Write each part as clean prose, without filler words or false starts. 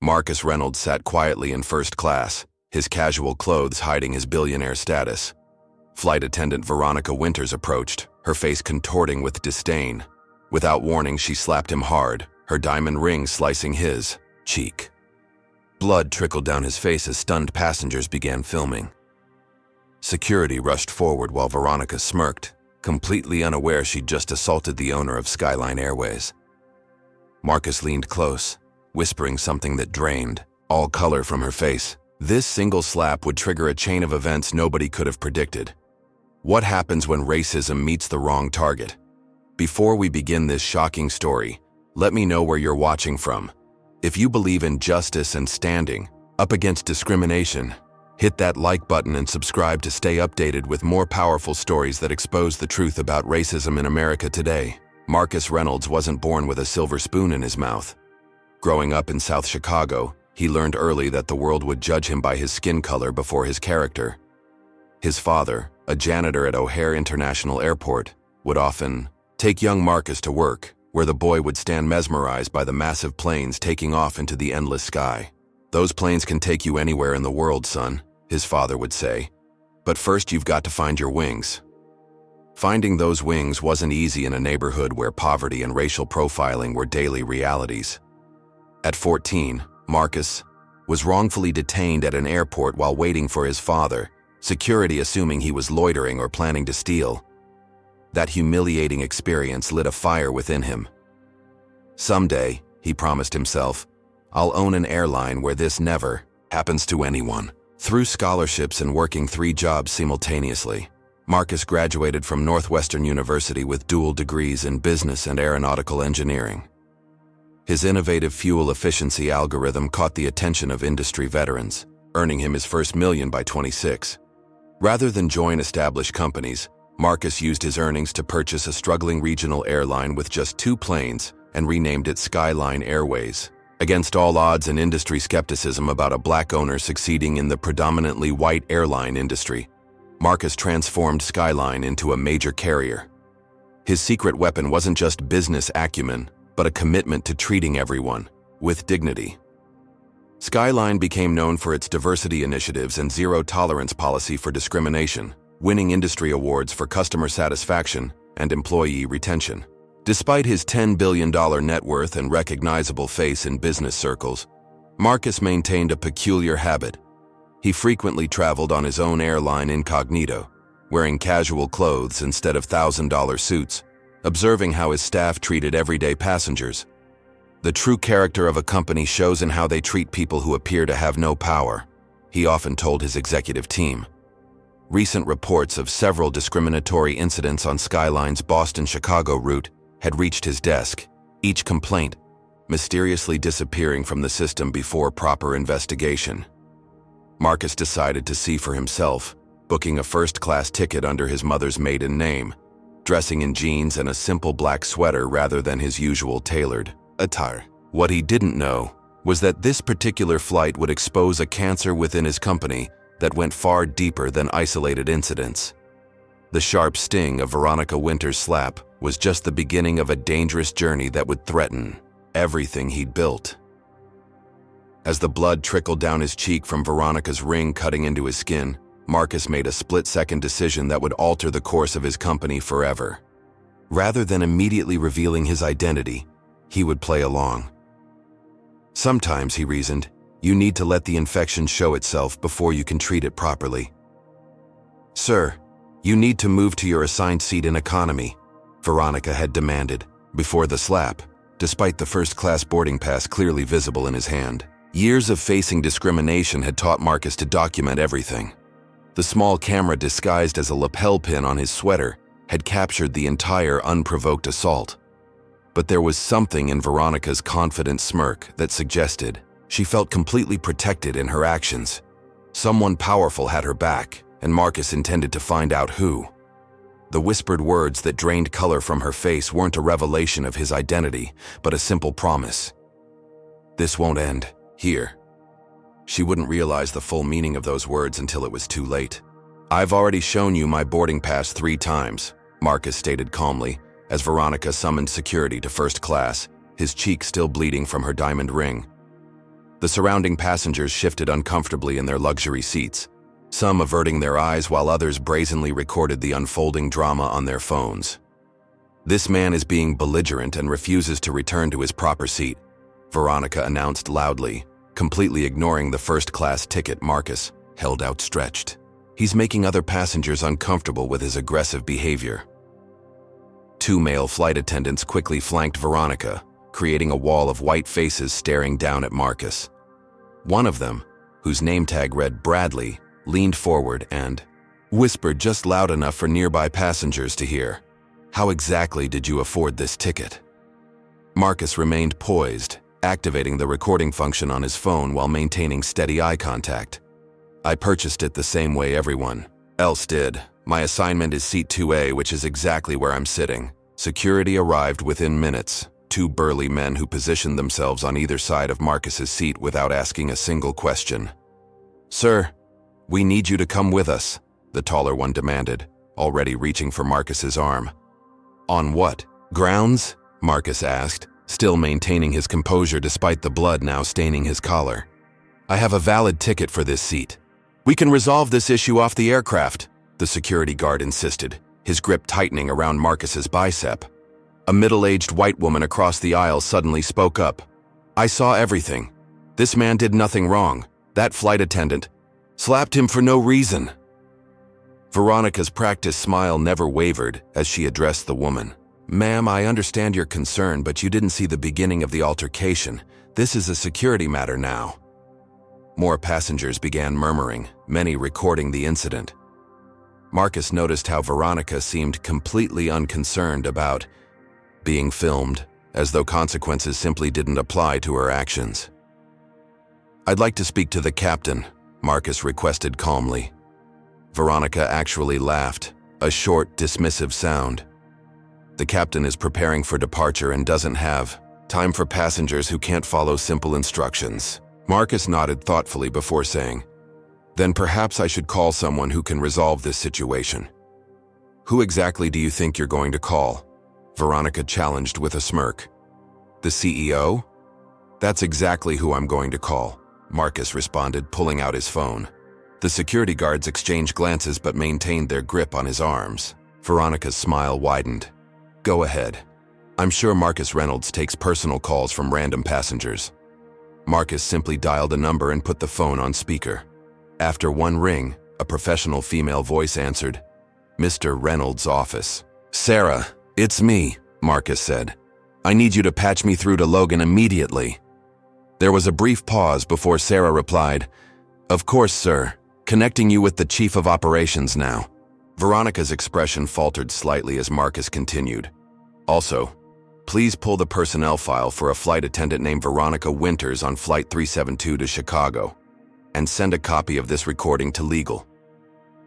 Marcus Reynolds sat quietly in first class, his casual clothes hiding his billionaire status. Flight attendant Veronica Winters approached, her face contorting with disdain. Without warning, she slapped him hard, her diamond ring slicing his cheek. Blood trickled down his face as stunned passengers began filming. Security rushed forward while Veronica smirked, completely unaware she'd just assaulted the owner of Skyline Airways. Marcus leaned close, whispering something that drained all color from her face. This single slap would trigger a chain of events nobody could have predicted. What happens when racism meets the wrong target? Before we begin this shocking story, let me know where you're watching from. If you believe in justice and standing up against discrimination, hit that like button and subscribe to stay updated with more powerful stories that expose the truth about racism in America today. Marcus Reynolds wasn't born with a silver spoon in his mouth. Growing up in South Chicago, he learned early that the world would judge him by his skin color before his character. His father, a janitor at O'Hare International Airport, would often take young Marcus to work, where the boy would stand mesmerized by the massive planes taking off into the endless sky. "Those planes can take you anywhere in the world, son," his father would say. "But first you've got to find your wings." Finding those wings wasn't easy in a neighborhood where poverty and racial profiling were daily realities. At 14, Marcus was wrongfully detained at an airport while waiting for his father, security assuming he was loitering or planning to steal. That humiliating experience lit a fire within him. Someday, he promised himself, I'll own an airline where this never happens to anyone. Through scholarships and working 3 jobs simultaneously, Marcus graduated from Northwestern University with dual degrees in business and aeronautical engineering. His innovative fuel efficiency algorithm caught the attention of industry veterans, earning him his first million by 26. Rather than join established companies, Marcus used his earnings to purchase a struggling regional airline with just 2 planes and renamed it Skyline Airways. Against all odds and industry skepticism about a black owner succeeding in the predominantly white airline industry, Marcus transformed Skyline into a major carrier. His secret weapon wasn't just business acumen, but a commitment to treating everyone with dignity. Skyline became known for its diversity initiatives and zero-tolerance policy for discrimination, winning industry awards for customer satisfaction and employee retention. Despite his $10 billion net worth and recognizable face in business circles, Marcus maintained a peculiar habit. He frequently traveled on his own airline incognito, wearing casual clothes instead of $1,000 suits, observing how his staff treated everyday passengers. The true character of a company shows in how they treat people who appear to have no power, he often told his executive team. Recent reports of several discriminatory incidents on Skyline's Boston-Chicago route had reached his desk, each complaint mysteriously disappearing from the system before proper investigation. Marcus decided to see for himself, booking a first-class ticket under his mother's maiden name, dressing in jeans and a simple black sweater rather than his usual tailored attire. What he didn't know was that this particular flight would expose a cancer within his company that went far deeper than isolated incidents. The sharp sting of Veronica Winters' slap was just the beginning of a dangerous journey that would threaten everything he'd built. As the blood trickled down his cheek from Veronica's ring cutting into his skin, Marcus made a split-second decision that would alter the course of his company forever. Rather than immediately revealing his identity, he would play along. Sometimes, he reasoned, you need to let the infection show itself before you can treat it properly. "Sir, you need to move to your assigned seat in economy," Veronica had demanded, before the slap, despite the first-class boarding pass clearly visible in his hand. Years of facing discrimination had taught Marcus to document everything. The small camera disguised as a lapel pin on his sweater had captured the entire unprovoked assault. But there was something in Veronica's confident smirk that suggested she felt completely protected in her actions. Someone powerful had her back, and Marcus intended to find out who. The whispered words that drained color from her face weren't a revelation of his identity, but a simple promise. "This won't end here." She wouldn't realize the full meaning of those words until it was too late. "I've already shown you my boarding pass 3 times, Marcus stated calmly, as Veronica summoned security to first class, his cheek still bleeding from her diamond ring. The surrounding passengers shifted uncomfortably in their luxury seats, some averting their eyes while others brazenly recorded the unfolding drama on their phones. "This man is being belligerent and refuses to return to his proper seat," Veronica announced loudly, completely ignoring the first-class ticket Marcus held outstretched. "He's making other passengers uncomfortable with his aggressive behavior." Two male flight attendants quickly flanked Veronica, creating a wall of white faces staring down at Marcus. One of them, whose name tag read Bradley, leaned forward and whispered just loud enough for nearby passengers to hear, "How exactly did you afford this ticket?" Marcus remained poised, activating the recording function on his phone while maintaining steady eye contact. "I purchased it the same way everyone else did. My assignment is seat 2A, which is exactly where I'm sitting." Security arrived within minutes, two burly men who positioned themselves on either side of Marcus's seat without asking a single question. "Sir, we need you to come with us," the taller one demanded, already reaching for Marcus's arm. "On what grounds?" Marcus asked, still maintaining his composure despite the blood now staining his collar. "I have a valid ticket for this seat. We can resolve this issue off the aircraft," the security guard insisted, his grip tightening around Marcus's bicep. A middle-aged white woman across the aisle suddenly spoke up. "I saw everything. This man did nothing wrong. That flight attendant slapped him for no reason." Veronica's practiced smile never wavered as she addressed the woman. "Ma'am, I understand your concern, but you didn't see the beginning of the altercation. This is a security matter now." More passengers began murmuring, many recording the incident. Marcus noticed how Veronica seemed completely unconcerned about being filmed, as though consequences simply didn't apply to her actions. "I'd like to speak to the captain," Marcus requested calmly. Veronica actually laughed, a short, dismissive sound. "The captain is preparing for departure and doesn't have time for passengers who can't follow simple instructions." Marcus nodded thoughtfully before saying, "Then perhaps I should call someone who can resolve this situation." "Who exactly do you think you're going to call?" Veronica challenged with a smirk. "The CEO?" "That's exactly who I'm going to call," Marcus responded, pulling out his phone. The security guards exchanged glances but maintained their grip on his arms. Veronica's smile widened. "Go ahead. I'm sure Marcus Reynolds takes personal calls from random passengers." Marcus simply dialed a number and put the phone on speaker. After one ring, a professional female voice answered, "Mr. Reynolds' office." "Sarah, it's me," Marcus said. "I need you to patch me through to Logan immediately." There was a brief pause before Sarah replied, "Of course, sir. Connecting you with the Chief of Operations now." Veronica's expression faltered slightly as Marcus continued. "Also, please pull the personnel file for a flight attendant named Veronica Winters on Flight 372 to Chicago, and send a copy of this recording to legal."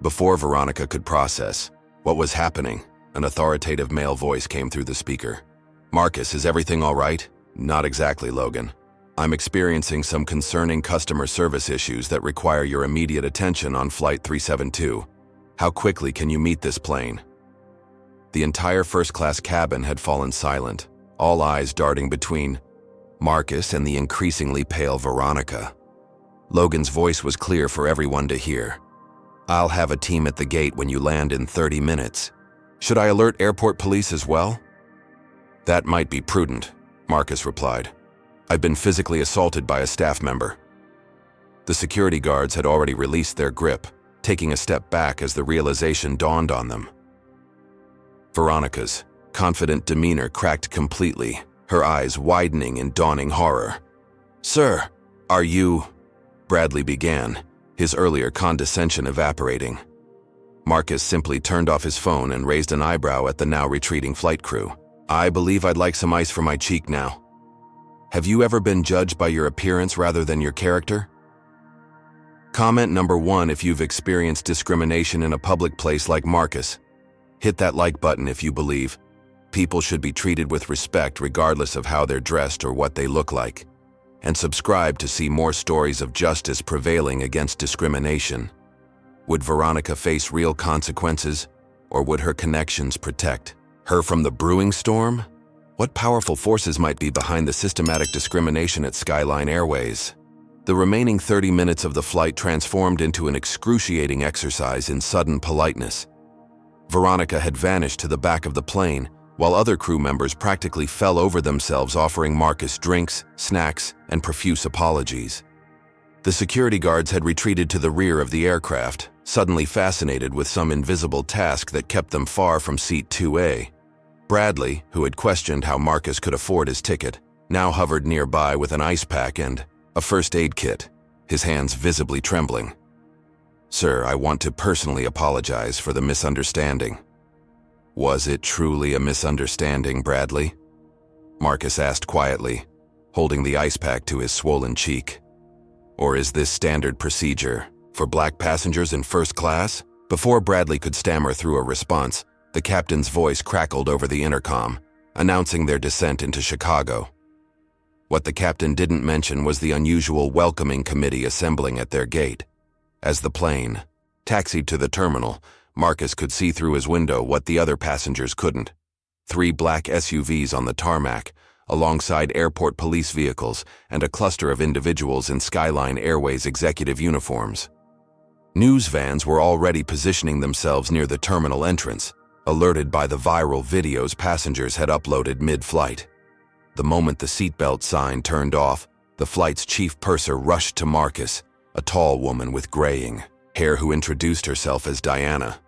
Before Veronica could process what was happening, an authoritative male voice came through the speaker. "Marcus, is everything all right?" "Not exactly, Logan. I'm experiencing some concerning customer service issues that require your immediate attention on Flight 372. How quickly can you meet this plane?" The entire first-class cabin had fallen silent, all eyes darting between Marcus and the increasingly pale Veronica. Logan's voice was clear for everyone to hear. "I'll have a team at the gate when you land in 30 minutes. Should I alert airport police as well?" "That might be prudent," Marcus replied. "I've been physically assaulted by a staff member." The security guards had already released their grip, taking a step back as the realization dawned on them. Veronica's confident demeanor cracked completely, her eyes widening in dawning horror. "Sir, are you—" Bradley began, his earlier condescension evaporating. Marcus simply turned off his phone and raised an eyebrow at the now retreating flight crew. "I believe I'd like some ice for my cheek now. Have you ever been judged by your appearance rather than your character?" Comment number 1 if you've experienced discrimination in a public place like Marcus. Hit that like button if you believe people should be treated with respect regardless of how they're dressed or what they look like. And subscribe to see more stories of justice prevailing against discrimination. Would Veronica face real consequences, or would her connections protect her from the brewing storm? What powerful forces might be behind the systematic discrimination at Skyline Airways? The remaining 30 minutes of the flight transformed into an excruciating exercise in sudden politeness. Veronica had vanished to the back of the plane, while other crew members practically fell over themselves offering Marcus drinks, snacks, and profuse apologies. The security guards had retreated to the rear of the aircraft, suddenly fascinated with some invisible task that kept them far from seat 2A. Bradley, who had questioned how Marcus could afford his ticket, now hovered nearby with an ice pack and a first aid kit, his hands visibly trembling. "Sir, I want to personally apologize for the misunderstanding." "Was it truly a misunderstanding, Bradley?" Marcus asked quietly, holding the ice pack to his swollen cheek. "Or is this standard procedure for black passengers in first class?" Before Bradley could stammer through a response, the captain's voice crackled over the intercom, announcing their descent into Chicago. What the captain didn't mention was the unusual welcoming committee assembling at their gate. As the plane taxied to the terminal, Marcus could see through his window what the other passengers couldn't. 3 black SUVs on the tarmac, alongside airport police vehicles and a cluster of individuals in Skyline Airways executive uniforms. News vans were already positioning themselves near the terminal entrance, alerted by the viral videos passengers had uploaded mid-flight. The moment the seatbelt sign turned off, the flight's chief purser rushed to Marcus, a tall woman with graying hair who introduced herself as Diana.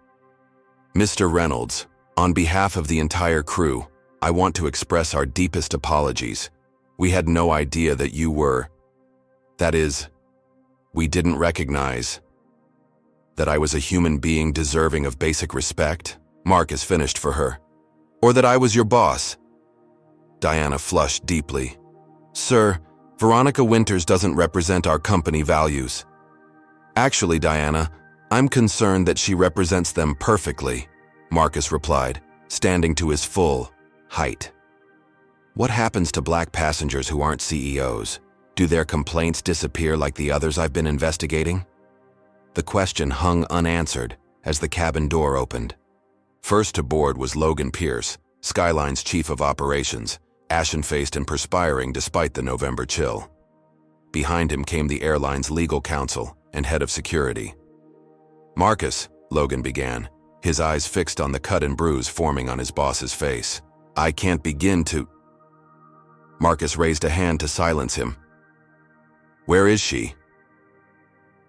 "Mr. Reynolds, on behalf of the entire crew, I want to express our deepest apologies. We had no idea that you were... That is, we didn't recognize that I was a human being deserving of basic respect," Marcus finished for her. "Or that I was your boss." Diana flushed deeply. "Sir, Veronica Winters doesn't represent our company values." "Actually, Diana, I'm concerned that she represents them perfectly," Marcus replied, standing to his full height. "What happens to black passengers who aren't CEOs? Do their complaints disappear like the others I've been investigating?" The question hung unanswered as the cabin door opened. First to board was Logan Pierce, Skyline's chief of operations, ashen-faced and perspiring despite the November chill. Behind him came the airline's legal counsel and head of security. "Marcus," Logan began, his eyes fixed on the cut and bruise forming on his boss's face. "I can't begin to..." Marcus raised a hand to silence him. "Where is she?"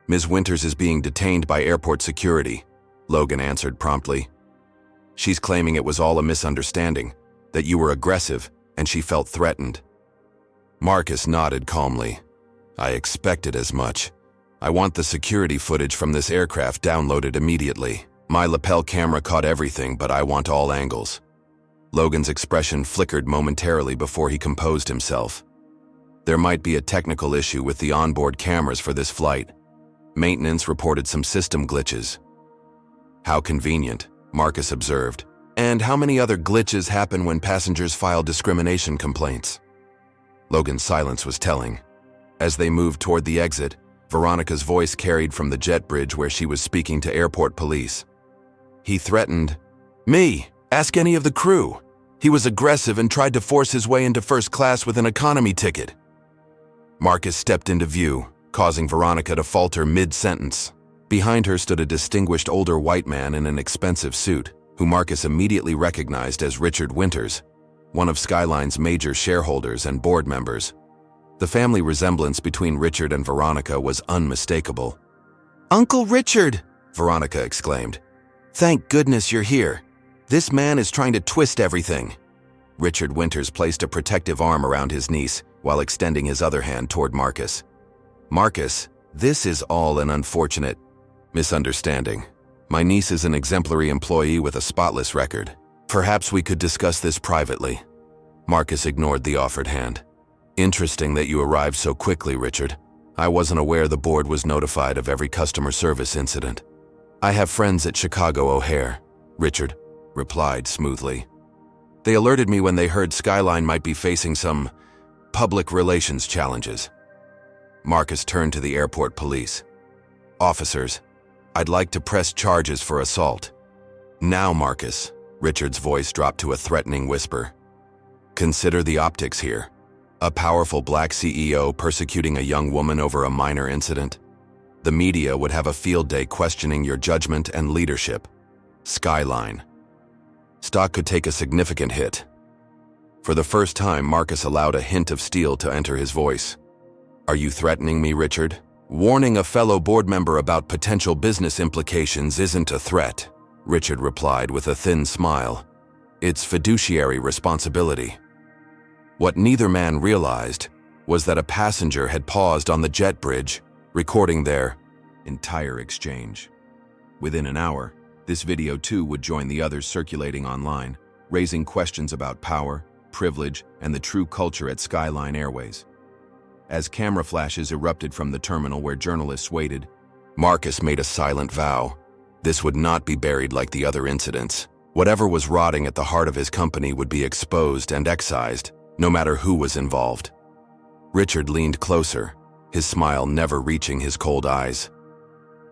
"Ms. Winters is being detained by airport security," Logan answered promptly. "She's claiming it was all a misunderstanding, that you were aggressive and she felt threatened." Marcus nodded calmly. "I expected as much. I want the security footage from this aircraft downloaded immediately. My lapel camera caught everything, but I want all angles." Logan's expression flickered momentarily before he composed himself. "There might be a technical issue with the onboard cameras for this flight. Maintenance reported some system glitches." "How convenient," Marcus observed. "And how many other glitches happen when passengers file discrimination complaints?" Logan's silence was telling. As they moved toward the exit, Veronica's voice carried from the jet bridge where she was speaking to airport police. "He threatened me. Ask any of the crew. He was aggressive and tried to force his way into first class with an economy ticket." Marcus stepped into view, causing Veronica to falter mid-sentence. Behind her stood a distinguished older white man in an expensive suit, who Marcus immediately recognized as Richard Winters, one of Skyline's major shareholders and board members. The family resemblance between Richard and Veronica was unmistakable. "Uncle Richard!" Veronica exclaimed. "Thank goodness you're here. This man is trying to twist everything." Richard Winters placed a protective arm around his niece while extending his other hand toward Marcus. "Marcus, this is all an unfortunate misunderstanding. My niece is an exemplary employee with a spotless record. Perhaps we could discuss this privately." Marcus ignored the offered hand. "Interesting that you arrived so quickly, Richard. I wasn't aware the board was notified of every customer service incident." "I have friends at Chicago O'Hare," Richard replied smoothly. "They alerted me when they heard Skyline might be facing some public relations challenges." Marcus turned to the airport police. "Officers, I'd like to press charges for assault." "Now, Marcus," Richard's voice dropped to a threatening whisper. "Consider the optics here. A powerful black CEO persecuting a young woman over a minor incident. The media would have a field day questioning your judgment and leadership. Skyline. Stock could take a significant hit. For the first time, Marcus allowed a hint of steel to enter his voice. "Are you threatening me, Richard? Warning a fellow board member about potential business implications isn't a threat," Richard replied with a thin smile. "It's fiduciary responsibility." What neither man realized was that a passenger had paused on the jet bridge, recording their entire exchange. Within an hour, this video too would join the others circulating online, raising questions about power, privilege, and the true culture at Skyline Airways. As camera flashes erupted from the terminal where journalists waited, Marcus made a silent vow. This would not be buried like the other incidents. Whatever was rotting at the heart of his company would be exposed and excised, no matter who was involved. Richard leaned closer, his smile never reaching his cold eyes.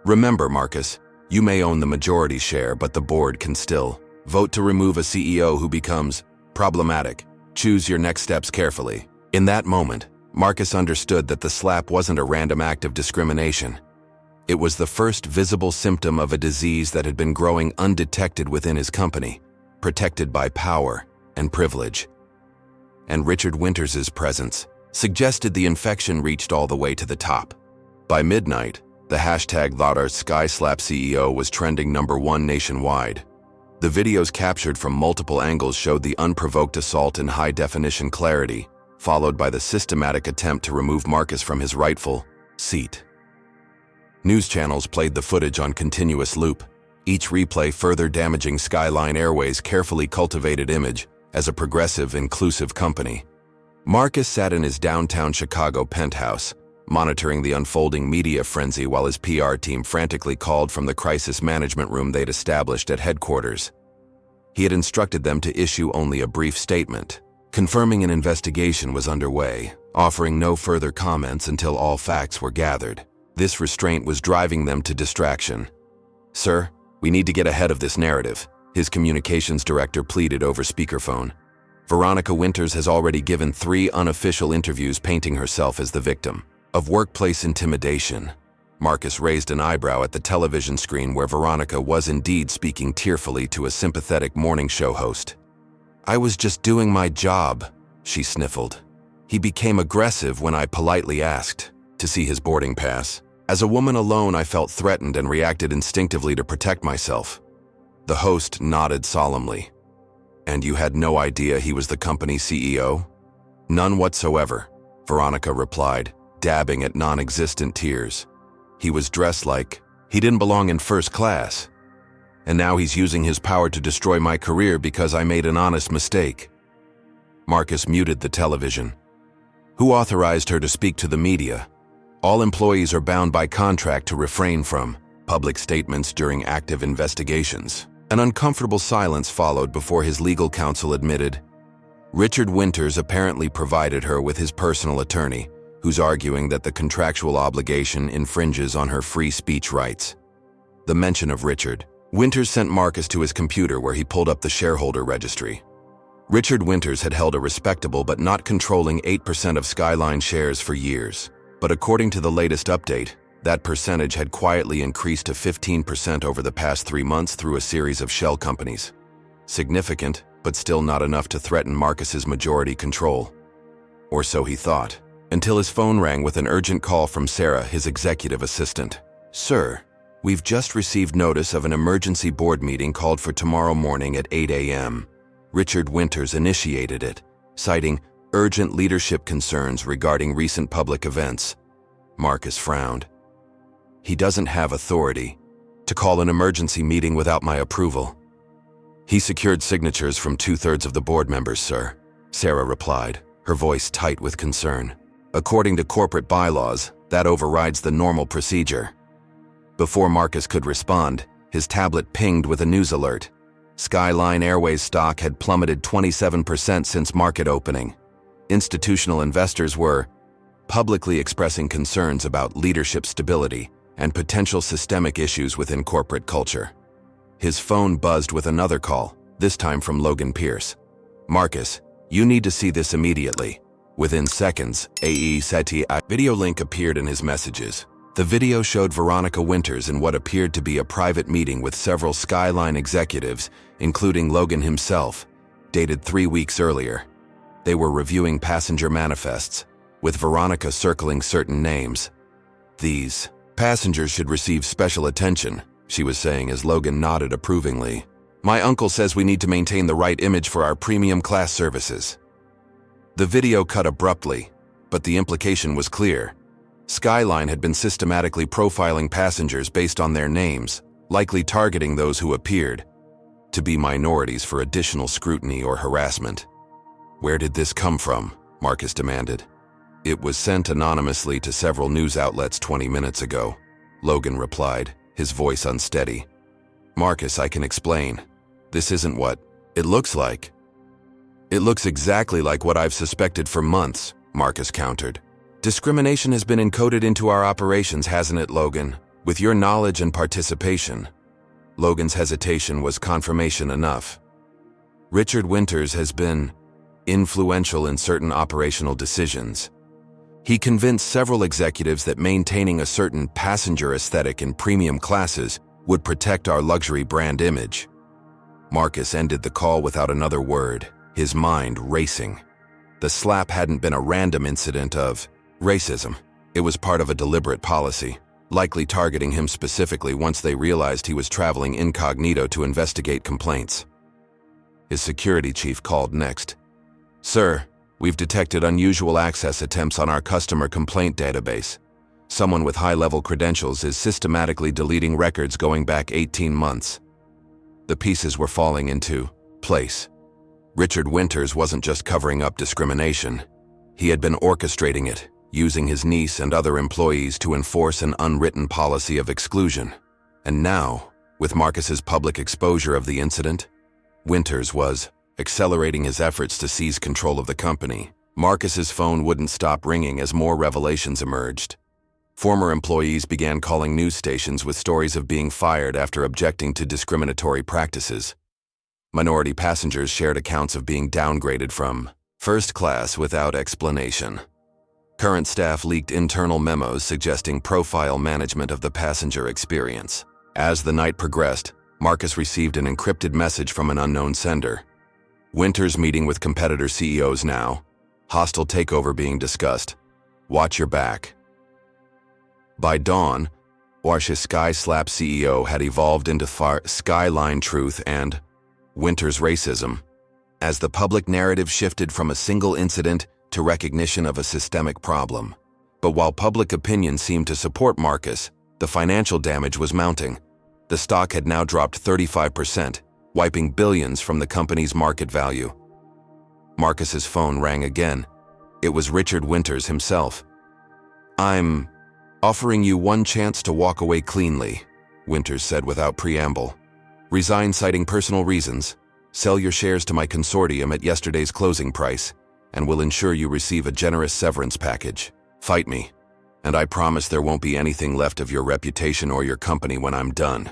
"Remember, Marcus, you may own the majority share, but the board can still vote to remove a CEO who becomes problematic. Choose your next steps carefully." In that moment, Marcus understood that the slap wasn't a random act of discrimination. It was the first visible symptom of a disease that had been growing undetected within his company, protected by power and privilege. And Richard Winters's presence suggested the infection reached all the way to the top. By midnight, the hashtag #SkySlapCEO was trending #1 nationwide. The videos captured from multiple angles showed the unprovoked assault in high-definition clarity, followed by the systematic attempt to remove Marcus from his rightful seat. News channels played the footage on continuous loop, each replay further damaging Skyline Airways' carefully cultivated image as a progressive, inclusive company. Marcus sat in his downtown Chicago penthouse, monitoring the unfolding media frenzy while his PR team frantically called from the crisis management room they'd established at headquarters. He had instructed them to issue only a brief statement, confirming an investigation was underway, offering no further comments until all facts were gathered. This restraint was driving them to distraction. "Sir, we need to get ahead of this narrative," his communications director pleaded over speakerphone. "Veronica Winters has already given 3 unofficial interviews painting herself as the victim of workplace intimidation." Marcus raised an eyebrow at the television screen where Veronica was indeed speaking tearfully to a sympathetic morning show host. "I was just doing my job," she sniffled. "He became aggressive when I politely asked to see his boarding pass. As a woman alone, I felt threatened and reacted instinctively to protect myself." The host nodded solemnly. "And you had no idea he was the company's CEO?" "None whatsoever," Veronica replied, dabbing at non-existent tears. "He was dressed like he didn't belong in first class. And now he's using his power to destroy my career because I made an honest mistake." Marcus muted the television. "Who authorized her to speak to the media? All employees are bound by contract to refrain from public statements during active investigations." An uncomfortable silence followed before his legal counsel admitted, "Richard Winters apparently provided her with his personal attorney, who's arguing that the contractual obligation infringes on her free speech rights." The mention of Richard Winters sent Marcus to his computer where he pulled up the shareholder registry. Richard Winters had held a respectable but not controlling 8% of Skyline shares for years. But according to the latest update, that percentage had quietly increased to 15% over the past 3 months through a series of shell companies. Significant, but still not enough to threaten Marcus's majority control. Or so he thought, until his phone rang with an urgent call from Sarah, his executive assistant. "Sir, we've just received notice of an emergency board meeting called for tomorrow morning at 8 a.m. Richard Winters initiated it, citing urgent leadership concerns regarding recent public events. Marcus frowned. "He doesn't have authority to call an emergency meeting without my approval." "He secured signatures from 2/3 of the board members, sir," Sarah replied, her voice tight with concern. "According to corporate bylaws, that overrides the normal procedure." Before Marcus could respond, his tablet pinged with a news alert. Skyline Airways stock had plummeted 27% since market opening. Institutional investors were publicly expressing concerns about leadership stability and potential systemic issues within corporate culture. His phone buzzed with another call, this time from Logan Pierce. "Marcus, you need to see this immediately." Within seconds, A.E. SETI video link appeared in his messages. The video showed Veronica Winters in what appeared to be a private meeting with several Skyline executives, including Logan himself, dated 3 weeks earlier. They were reviewing passenger manifests, with Veronica circling certain names. "These passengers should receive special attention," she was saying as Logan nodded approvingly. "My uncle says we need to maintain the right image for our premium class services." The video cut abruptly, but the implication was clear. Skyline had been systematically profiling passengers based on their names, likely targeting those who appeared to be minorities for additional scrutiny or harassment. "Where did this come from?" Marcus demanded. "It was sent anonymously to several news outlets 20 minutes ago," Logan replied, his voice unsteady. "Marcus, I can explain. This isn't what it looks like." "It looks exactly like what I've suspected for months," Marcus countered. "Discrimination has been encoded into our operations, hasn't it, Logan? With your knowledge and participation." Logan's hesitation was confirmation enough. "Richard Winters has been influential in certain operational decisions. He convinced several executives that maintaining a certain passenger aesthetic in premium classes would protect our luxury brand image." Marcus ended the call without another word, his mind racing. The slap hadn't been a random incident of racism. It was part of a deliberate policy, likely targeting him specifically once they realized he was traveling incognito to investigate complaints. His security chief called next. "Sir, we've detected unusual access attempts on our customer complaint database. Someone with high-level credentials is systematically deleting records going back 18 months. The pieces were falling into place. Richard Winters wasn't just covering up discrimination. He had been orchestrating it, using his niece and other employees to enforce an unwritten policy of exclusion. And now, with Marcus's public exposure of the incident, Winters was accelerating his efforts to seize control of the company. Marcus's phone wouldn't stop ringing as more revelations emerged. Former employees began calling news stations with stories of being fired after objecting to discriminatory practices. Minority passengers shared accounts of being downgraded from first class without explanation. Current staff leaked internal memos suggesting profile management of the passenger experience. As the night progressed, Marcus received an encrypted message from an unknown sender. "Winters meeting with competitor CEOs now. Hostile takeover being discussed. Watch your back." By dawn, Marcus Slaps CEO had evolved into Skyline truth and Winters racism, as the public narrative shifted from a single incident to recognition of a systemic problem. But while public opinion seemed to support Marcus, the financial damage was mounting. The stock had now dropped 35%, wiping billions from the company's market value. Marcus's phone rang again. It was Richard Winters himself. "I'm offering you one chance to walk away cleanly," Winters said without preamble. "Resign citing personal reasons, sell your shares to my consortium at yesterday's closing price, and will ensure you receive a generous severance package. Fight me, and I promise there won't be anything left of your reputation or your company when I'm done."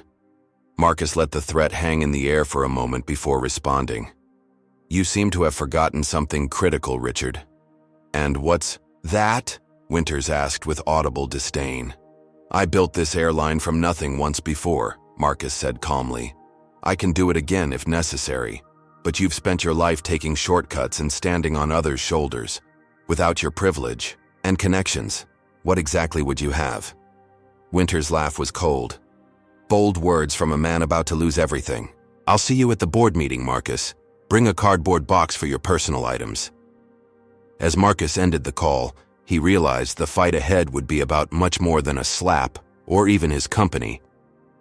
Marcus let the threat hang in the air for a moment before responding. "You seem to have forgotten something critical, Richard." "And what's that?" Winters asked with audible disdain. "I built this airline from nothing once before," Marcus said calmly. "I can do it again if necessary, but you've spent your life taking shortcuts and standing on others' shoulders. Without your privilege and connections, what exactly would you have?" Winters' laugh was cold. Bold words from a man about to lose everything. "I'll see you at the board meeting, Marcus. Bring a cardboard box for your personal items." As Marcus ended the call, he realized the fight ahead would be about much more than a slap, or even his company.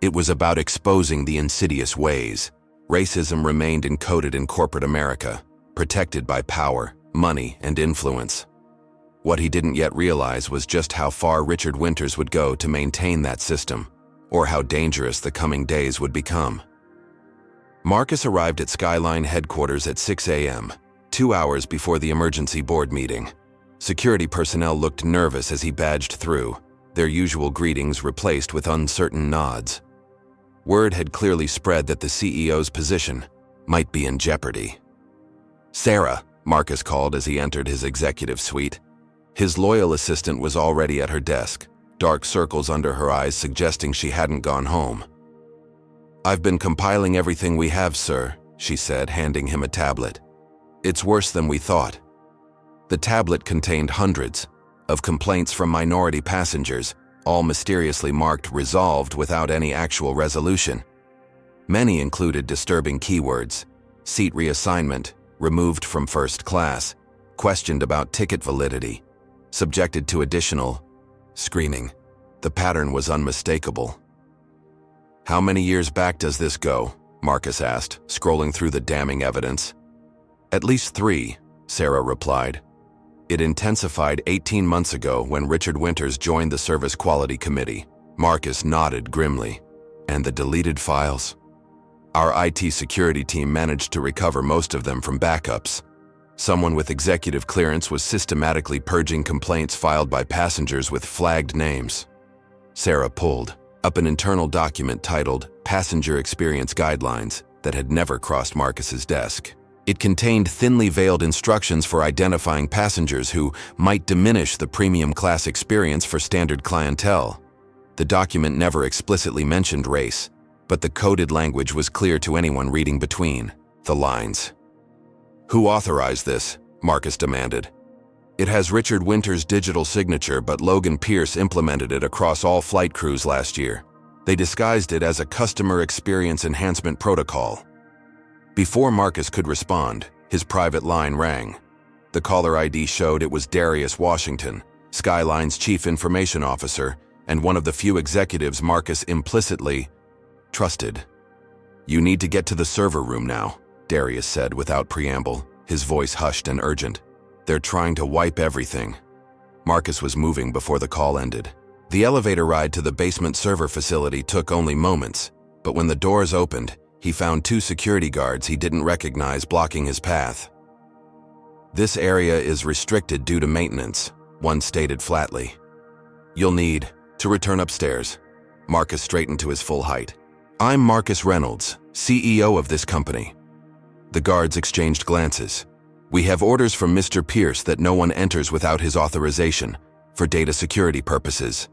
It was about exposing the insidious ways racism remained encoded in corporate America, protected by power, money, and influence. What he didn't yet realize was just how far Richard Winters would go to maintain that system, or how dangerous the coming days would become. Marcus arrived at Skyline headquarters at 6 a.m., 2 hours before the emergency board meeting. Security personnel looked nervous as he badged through, their usual greetings replaced with uncertain nods. Word had clearly spread that the CEO's position might be in jeopardy. "Sarah," Marcus called as he entered his executive suite. His loyal assistant was already at her desk, dark circles under her eyes suggesting she hadn't gone home. "I've been compiling everything we have, sir," she said, handing him a tablet. "It's worse than we thought." The tablet contained hundreds of complaints from minority passengers, all mysteriously marked resolved without any actual resolution. Many included disturbing keywords: seat reassignment, removed from first class, questioned about ticket validity, subjected to additional screening. The pattern was unmistakable. "How many years back does this go?" Marcus asked, scrolling through the damning evidence. "At least 3, Sarah replied. "It intensified 18 months ago when Richard Winters joined the Service Quality Committee." Marcus nodded grimly. "And the deleted files?" "Our IT security team managed to recover most of them from backups. Someone with executive clearance was systematically purging complaints filed by passengers with flagged names." Sarah pulled up an internal document titled Passenger Experience Guidelines that had never crossed Marcus's desk. It contained thinly veiled instructions for identifying passengers who might diminish the premium class experience for standard clientele. The document never explicitly mentioned race, but the coded language was clear to anyone reading between the lines. "Who authorized this?" Marcus demanded. "It has Richard Winters' digital signature, but Logan Pierce implemented it across all flight crews last year. They disguised it as a customer experience enhancement protocol." Before Marcus could respond, his private line rang. The caller ID showed it was Darius Washington, Skyline's chief information officer, and one of the few executives Marcus implicitly trusted. "You need to get to the server room now," Darius said without preamble, his voice hushed and urgent. "They're trying to wipe everything." Marcus was moving before the call ended. The elevator ride to the basement server facility took only moments, but when the doors opened, he found 2 security guards he didn't recognize blocking his path. "This area is restricted due to maintenance," one stated flatly. "You'll need to return upstairs." Marcus straightened to his full height. "I'm Marcus Reynolds, CEO of this company." The guards exchanged glances. "We have orders from Mr. Pierce that no one enters without his authorization, for data security purposes."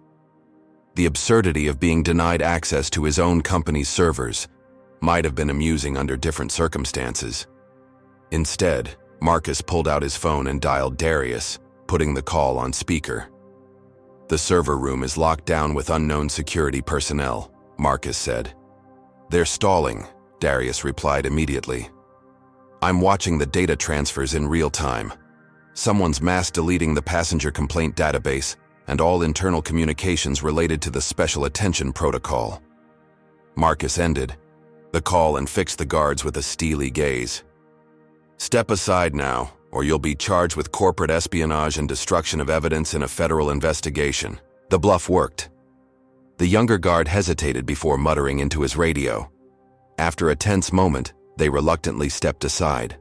The absurdity of being denied access to his own company's servers might have been amusing under different circumstances. Instead, Marcus pulled out his phone and dialed Darius, putting the call on speaker. "The server room is locked down with unknown security personnel," Marcus said. "They're stalling," Darius replied immediately. "I'm watching the data transfers in real time. Someone's mass deleting the passenger complaint database and all internal communications related to the special attention protocol." Marcus ended the call and fixed the guards with a steely gaze. "Step aside now, or you'll be charged with corporate espionage and destruction of evidence in a federal investigation." The bluff worked. The younger guard hesitated before muttering into his radio. After a tense moment, they reluctantly stepped aside.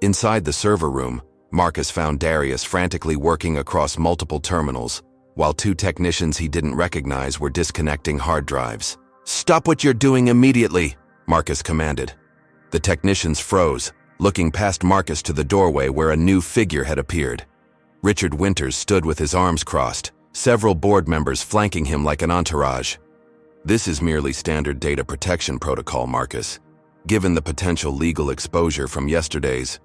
Inside the server room, Marcus found Darius frantically working across multiple terminals, while 2 technicians he didn't recognize were disconnecting hard drives. "Stop what you're doing immediately," Marcus commanded. The technicians froze, looking past Marcus to the doorway where a new figure had appeared. Richard Winters stood with his arms crossed, several board members flanking him like an entourage. "This is merely standard data protection protocol, Marcus. Given the potential legal exposure from yesterday's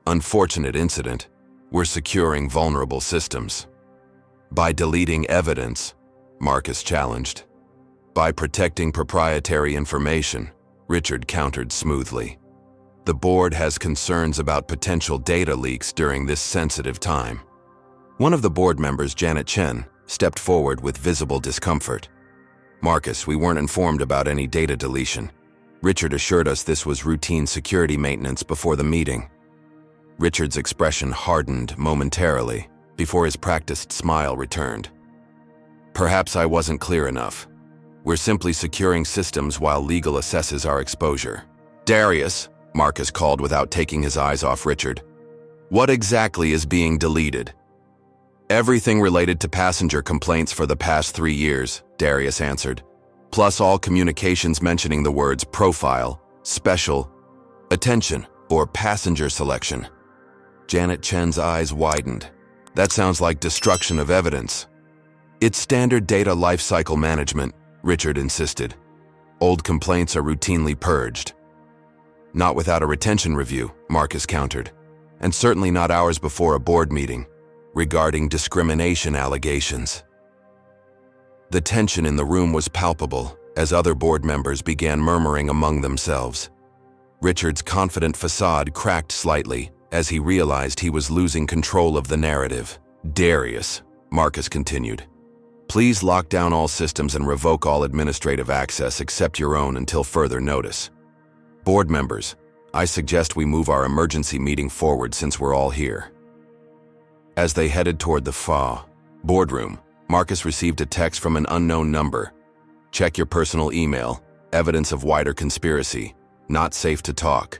unfortunate incident, we're securing vulnerable systems." "By deleting evidence," Marcus challenged. "By protecting proprietary information," Richard countered smoothly. "The board has concerns about potential data leaks during this sensitive time." One of the board members, Janet Chen, stepped forward with visible discomfort. "Marcus, we weren't informed about any data deletion. Richard assured us this was routine security maintenance before the meeting." Richard's expression hardened momentarily before his practiced smile returned. "Perhaps I wasn't clear enough. We're simply securing systems while legal assesses our exposure." "Darius," Marcus called without taking his eyes off Richard, "what exactly is being deleted?" "Everything related to passenger complaints for the past 3 years," Darius answered, "plus all communications mentioning the words profile, special, attention, or passenger selection." Janet Chen's eyes widened. That sounds like destruction of evidence. It's standard data lifecycle management, Richard insisted. Old complaints are routinely purged. Not without a retention review, Marcus countered, and certainly not hours before a board meeting regarding discrimination allegations. The tension in the room was palpable as other board members began murmuring among themselves. Richard's confident facade cracked slightly as he realized he was losing control of the narrative. Darius, Marcus continued, please lock down all systems and revoke all administrative access except your own until further notice. Board members, I suggest we move our emergency meeting forward since we're all here. As they headed toward the boardroom, Marcus received a text from an unknown number. Check your personal email, evidence of wider conspiracy, not safe to talk.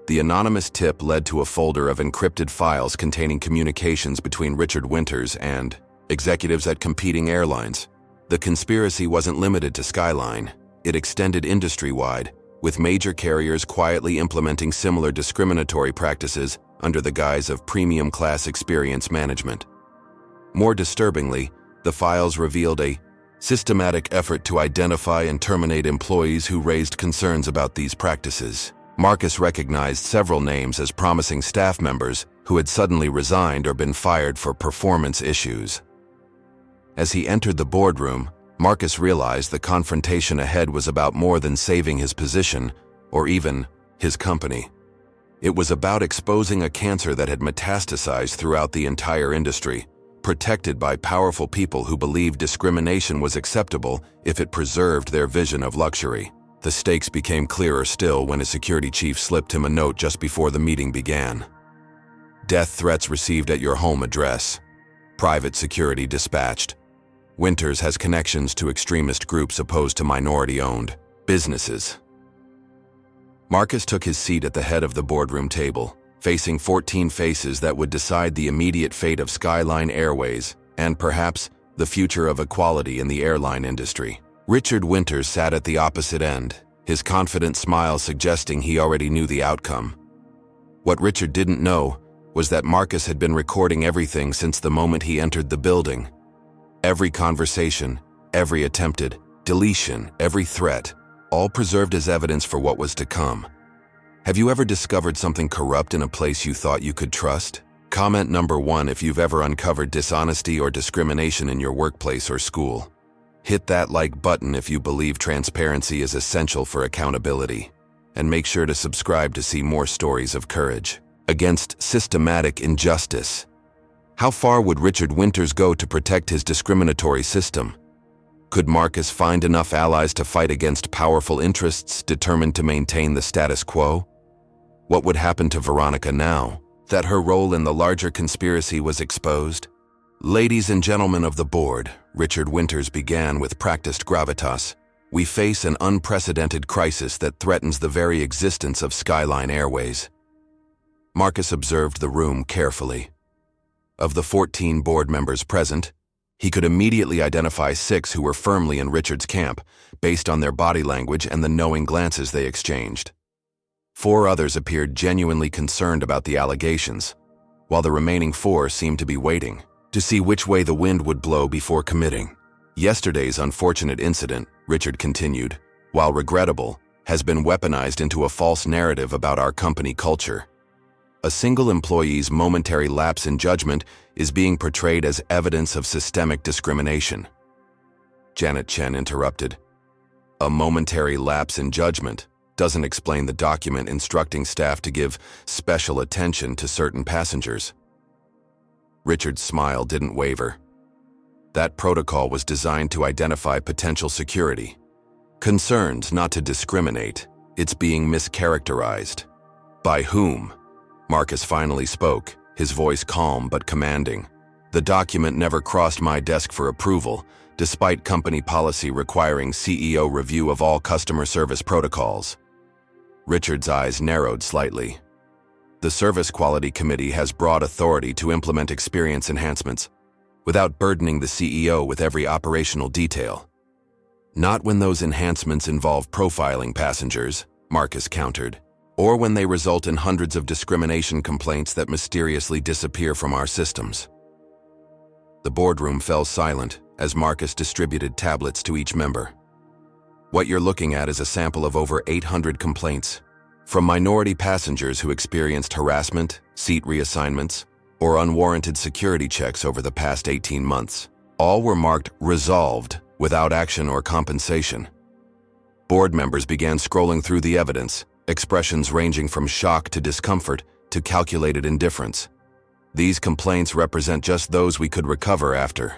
The anonymous tip led to a folder of encrypted files containing communications between Richard Winters and executives at competing airlines. The conspiracy wasn't limited to Skyline. It extended industry-wide, with major carriers quietly implementing similar discriminatory practices under the guise of premium class experience management. More disturbingly, the files revealed a systematic effort to identify and terminate employees who raised concerns about these practices. Marcus recognized several names as promising staff members who had suddenly resigned or been fired for performance issues. As he entered the boardroom, Marcus realized the confrontation ahead was about more than saving his position or even his company. It was about exposing a cancer that had metastasized throughout the entire industry, protected by powerful people who believed discrimination was acceptable if it preserved their vision of luxury. The stakes became clearer still when a security chief slipped him a note just before the meeting began. Death threats received at your home address. Private security dispatched. Winters has connections to extremist groups opposed to minority-owned businesses. Marcus took his seat at the head of the boardroom table, facing 14 faces that would decide the immediate fate of Skyline Airways and, perhaps, the future of equality in the airline industry. Richard Winters sat at the opposite end, his confident smile suggesting he already knew the outcome. What Richard didn't know was that Marcus had been recording everything since the moment he entered the building. Every conversation, every attempted deletion, every threat, all preserved as evidence for what was to come. Have you ever discovered something corrupt in a place you thought you could trust? Comment number 1 if you've ever uncovered dishonesty or discrimination in your workplace or school. Hit that like button if you believe transparency is essential for accountability. And make sure to subscribe to see more stories of courage against systematic injustice. How far would Richard Winters go to protect his discriminatory system? Could Marcus find enough allies to fight against powerful interests determined to maintain the status quo? What would happen to Veronica now that her role in the larger conspiracy was exposed? Ladies and gentlemen of the board, Richard Winters began with practiced gravitas. We face an unprecedented crisis that threatens the very existence of Skyline Airways. Marcus observed the room carefully. Of the 14 board members present, he could immediately identify 6 who were firmly in Richard's camp, based on their body language and the knowing glances they exchanged. 4 others appeared genuinely concerned about the allegations, while the remaining 4 seemed to be waiting to see which way the wind would blow before committing. Yesterday's unfortunate incident, Richard continued, while regrettable, has been weaponized into a false narrative about our company culture. A single employee's momentary lapse in judgment is being portrayed as evidence of systemic discrimination. Janet Chen interrupted. A momentary lapse in judgment doesn't explain the document instructing staff to give special attention to certain passengers. Richard's smile didn't waver. That protocol was designed to identify potential security concerns, not to discriminate. It's being mischaracterized. By whom? Marcus finally spoke, his voice calm but commanding. The document never crossed my desk for approval, despite company policy requiring CEO review of all customer service protocols. Richard's eyes narrowed slightly. The Service Quality Committee has broad authority to implement experience enhancements without burdening the CEO with every operational detail. Not when those enhancements involve profiling passengers, Marcus countered, or when they result in hundreds of discrimination complaints that mysteriously disappear from our systems. The boardroom fell silent as Marcus distributed tablets to each member. What you're looking at is a sample of over 800 complaints, from minority passengers who experienced harassment, seat reassignments, or unwarranted security checks over the past 18 months. All were marked resolved without action or compensation. Board members began scrolling through the evidence, expressions ranging from shock to discomfort to calculated indifference. These complaints represent just those we could recover after.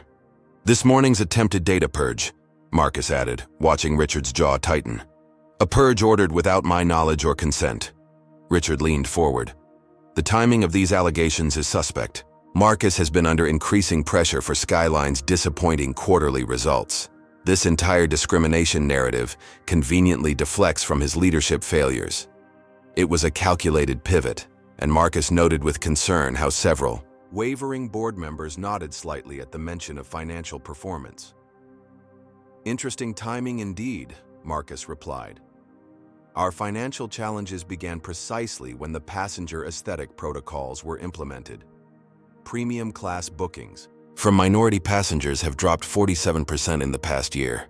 This morning's attempted data purge, Marcus added, watching Richard's jaw tighten. A purge ordered without my knowledge or consent. Richard leaned forward. The timing of these allegations is suspect. Marcus has been under increasing pressure for Skyline's disappointing quarterly results. This entire discrimination narrative conveniently deflects from his leadership failures. It was a calculated pivot, and Marcus noted with concern how several wavering board members nodded slightly at the mention of financial performance. Interesting timing indeed, Marcus replied. Our financial challenges began precisely when the passenger aesthetic protocols were implemented. Premium class bookings from minority passengers have dropped 47% in the past year.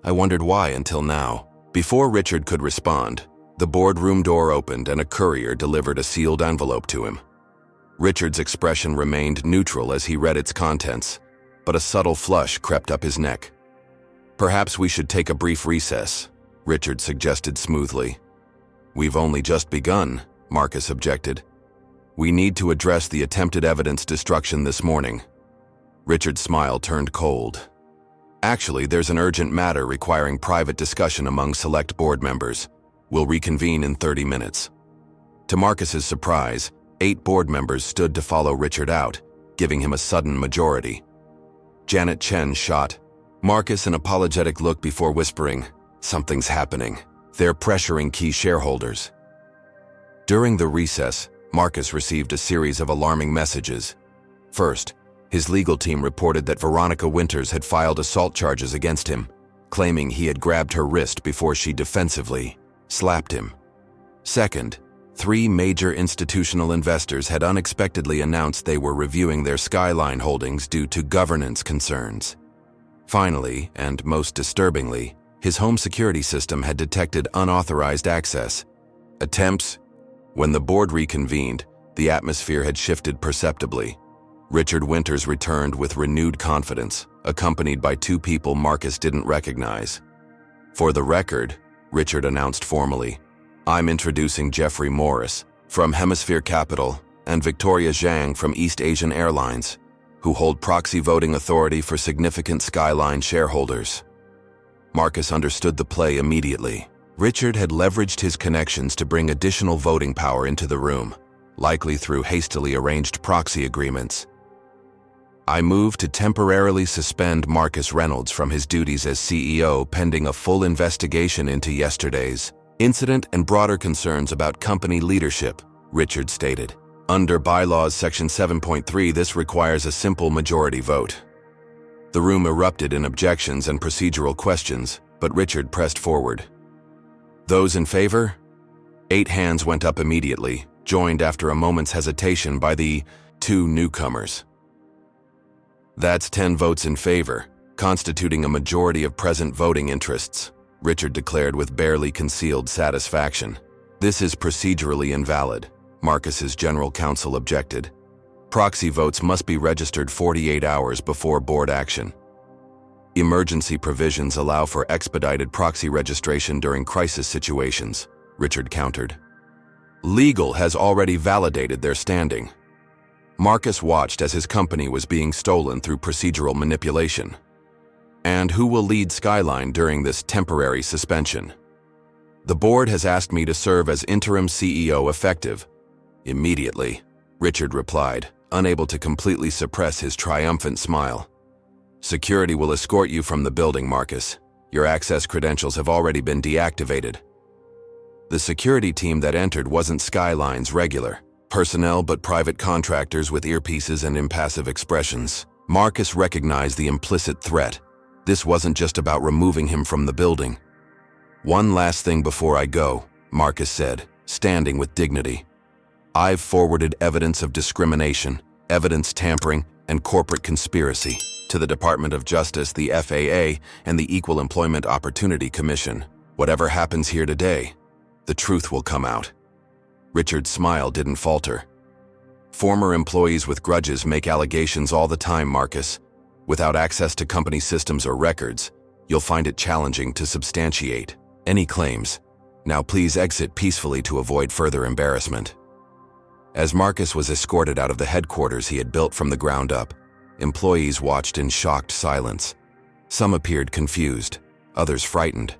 I wondered why until now. Before Richard could respond, the boardroom door opened and a courier delivered a sealed envelope to him. Richard's expression remained neutral as he read its contents, but a subtle flush crept up his neck. Perhaps we should take a brief recess, Richard suggested smoothly. We've only just begun, Marcus objected. We need to address the attempted evidence destruction this morning. Richard's smile turned cold. Actually, there's an urgent matter requiring private discussion among select board members. We'll reconvene in 30 minutes. To Marcus's surprise, 8 board members stood to follow Richard out, giving him a sudden majority. Janet Chen shot Marcus an apologetic look before whispering, "Something's happening. They're pressuring key shareholders." During the recess, Marcus received a series of alarming messages. First, his legal team reported that Veronica Winters had filed assault charges against him, claiming he had grabbed her wrist before she defensively slapped him. Second, 3 major institutional investors had unexpectedly announced they were reviewing their Skyline holdings due to governance concerns. Finally, and most disturbingly, his home security system had detected unauthorized access attempts. When the board reconvened, the atmosphere had shifted perceptibly. Richard Winters returned with renewed confidence, accompanied by 2 people Marcus didn't recognize. For the record, Richard announced formally, I'm introducing Jeffrey Morris from Hemisphere Capital and Victoria Zhang from East Asian Airlines, who hold proxy voting authority for significant Skyline shareholders. Marcus understood the play immediately. Richard had leveraged his connections to bring additional voting power into the room, likely through hastily arranged proxy agreements. I move to temporarily suspend Marcus Reynolds from his duties as CEO pending a full investigation into yesterday's incident and broader concerns about company leadership, Richard stated. Under Bylaws Section 7.3, this requires a simple majority vote. The room erupted in objections and procedural questions, but Richard pressed forward. Those in favor? 8 hands went up immediately, joined after a moment's hesitation by the 2 newcomers. That's 10 votes in favor, constituting a majority of present voting interests, Richard declared with barely concealed satisfaction. This is procedurally invalid, Marcus's general counsel objected. Proxy votes must be registered 48 hours before board action. Emergency provisions allow for expedited proxy registration during crisis situations, Richard countered. Legal has already validated their standing. Marcus watched as his company was being stolen through procedural manipulation. And who will lead Skyline during this temporary suspension? The board has asked me to serve as interim CEO effective immediately, Richard replied, unable to completely suppress his triumphant smile. Security will escort you from the building, Marcus. Your access credentials have already been deactivated. The security team that entered wasn't Skyline's regular personnel but private contractors with earpieces and impassive expressions. Marcus recognized the implicit threat. This wasn't just about removing him from the building. One last thing before I go, Marcus said, standing with dignity. "I've forwarded evidence of discrimination, evidence tampering, and corporate conspiracy to the Department of Justice, the FAA, and the Equal Employment Opportunity Commission. Whatever happens here today, the truth will come out." Richard's smile didn't falter. "Former employees with grudges make allegations all the time, Marcus. Without access to company systems or records, you'll find it challenging to substantiate any claims. Now please exit peacefully to avoid further embarrassment." As Marcus was escorted out of the headquarters he had built from the ground up, employees watched in shocked silence. Some appeared confused, others frightened,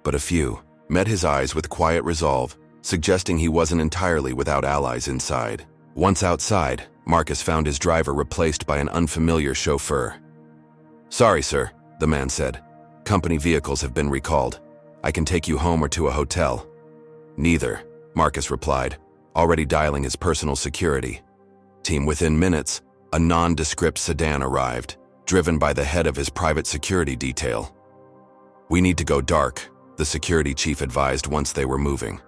but a few met his eyes with quiet resolve, suggesting he wasn't entirely without allies inside. Once outside, Marcus found his driver replaced by an unfamiliar chauffeur. "Sorry, sir," the man said. "Company vehicles have been recalled. I can take you home or to a hotel." "Neither," Marcus replied, already dialing his personal security team. Within minutes, a nondescript sedan arrived, driven by the head of his private security detail. "We need to go dark," the security chief advised once they were moving.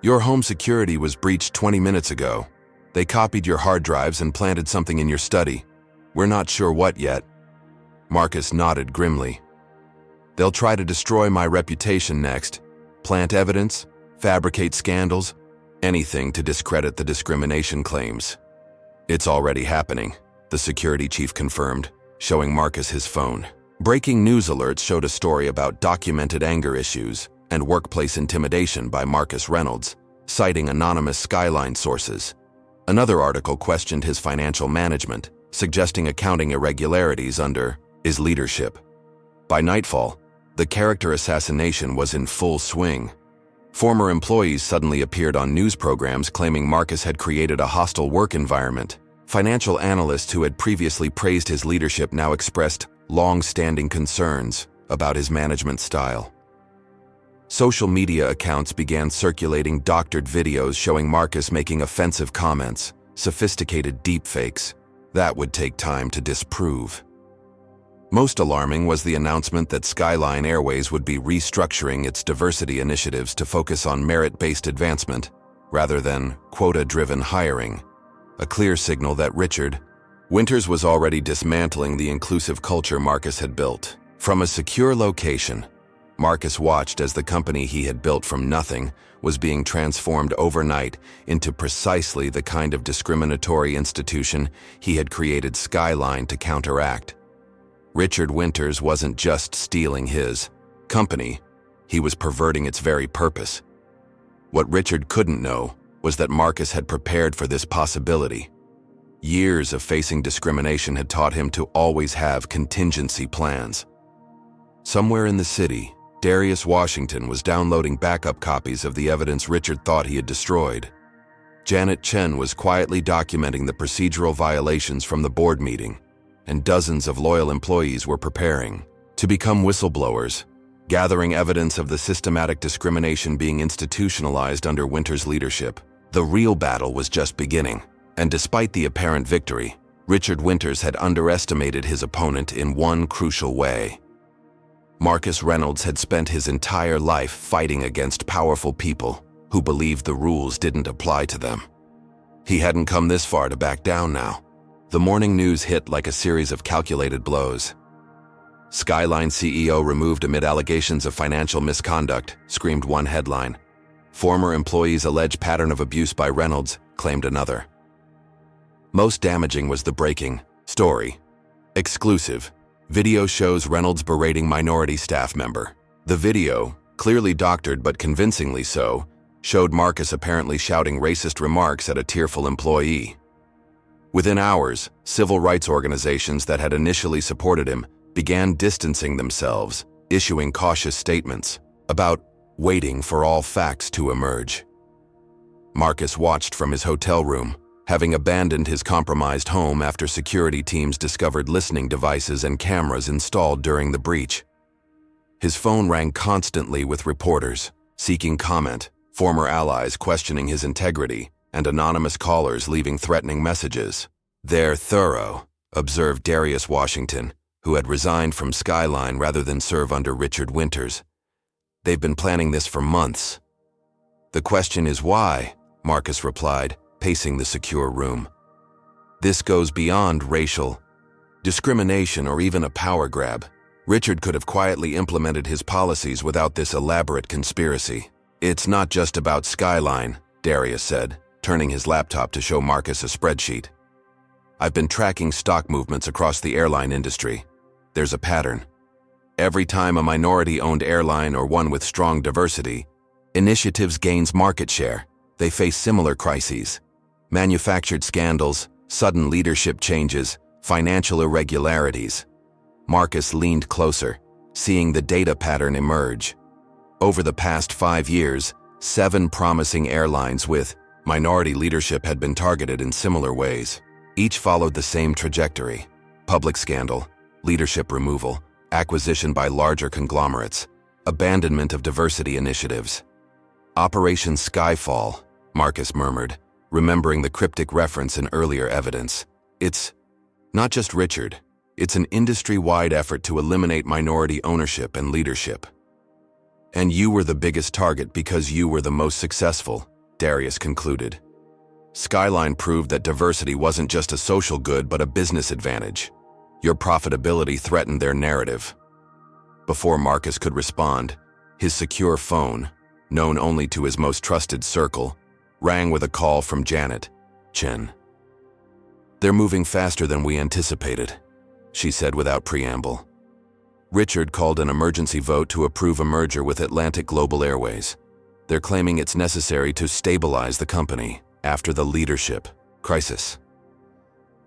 "Your home security was breached 20 minutes ago. They copied your hard drives and planted something in your study. We're not sure what yet." Marcus nodded grimly. "They'll try to destroy my reputation next, plant evidence, fabricate scandals, anything to discredit the discrimination claims." "It's already happening," the security chief confirmed, showing Marcus his phone. Breaking news alerts showed a story about documented anger issues and workplace intimidation by Marcus Reynolds, citing anonymous Skyline sources. Another article questioned his financial management, suggesting accounting irregularities under his leadership. By nightfall, the character assassination was in full swing. Former employees suddenly appeared on news programs claiming Marcus had created a hostile work environment. Financial analysts who had previously praised his leadership now expressed long-standing concerns about his management style. Social media accounts began circulating doctored videos showing Marcus making offensive comments, sophisticated deepfakes. That would take time to disprove. Most alarming was the announcement that Skyline Airways would be restructuring its diversity initiatives to focus on merit-based advancement rather than quota-driven hiring, a clear signal that Richard Winters was already dismantling the inclusive culture Marcus had built. From a secure location, Marcus watched as the company he had built from nothing was being transformed overnight into precisely the kind of discriminatory institution he had created Skyline to counteract. Richard Winters wasn't just stealing his company, he was perverting its very purpose. What Richard couldn't know was that Marcus had prepared for this possibility. Years of facing discrimination had taught him to always have contingency plans. Somewhere in the city, Darius Washington was downloading backup copies of the evidence Richard thought he had destroyed. Janet Chen was quietly documenting the procedural violations from the board meeting, and dozens of loyal employees were preparing to become whistleblowers, gathering evidence of the systematic discrimination being institutionalized under Winters' leadership. The real battle was just beginning, and despite the apparent victory, Richard Winters had underestimated his opponent in one crucial way. Marcus Reynolds had spent his entire life fighting against powerful people who believed the rules didn't apply to them. He hadn't come this far to back down now. The morning news hit like a series of calculated blows. "Skyline CEO removed amid allegations of financial misconduct," screamed one headline. "Former employees allege pattern of abuse by Reynolds," claimed another. Most damaging was the breaking story. Exclusive. Video shows Reynolds berating minority staff member. The video, clearly doctored but convincingly so, showed Marcus apparently shouting racist remarks at a tearful employee. Within hours, civil rights organizations that had initially supported him began distancing themselves, issuing cautious statements about waiting for all facts to emerge. Marcus watched from his hotel room, having abandoned his compromised home after security teams discovered listening devices and cameras installed during the breach. His phone rang constantly with reporters seeking comment, former allies questioning his integrity, and anonymous callers leaving threatening messages. "They're thorough," observed Darius Washington, who had resigned from Skyline rather than serve under Richard Winters. "They've been planning this for months." The question is why, Marcus replied, pacing the secure room. This goes beyond racial discrimination or even a power grab. Richard could have quietly implemented his policies without this elaborate conspiracy. It's not just about Skyline, Darius said, turning his laptop to show Marcus a spreadsheet. I've been tracking stock movements across the airline industry. There's a pattern. Every time a minority-owned airline or one with strong diversity initiatives gains market share, they face similar crises. Manufactured scandals, sudden leadership changes, financial irregularities. Marcus leaned closer, seeing the data pattern emerge. Over the past 5 years, 7 promising airlines with minority leadership had been targeted in similar ways. Each followed the same trajectory: public scandal, leadership removal, acquisition by larger conglomerates, abandonment of diversity initiatives. Operation Skyfall, Marcus murmured, remembering the cryptic reference in earlier evidence. It's not just Richard. It's an industry-wide effort to eliminate minority ownership and leadership. And you were the biggest target because you were the most successful, Darius concluded. Skyline proved that diversity wasn't just a social good but a business advantage. Your profitability threatened their narrative. Before Marcus could respond, his secure phone, known only to his most trusted circle, rang with a call from Janet Chen. "They're moving faster than we anticipated," she said without preamble. Richard called an emergency vote to approve a merger with Atlantic Global Airways. They're claiming it's necessary to stabilize the company after the leadership crisis.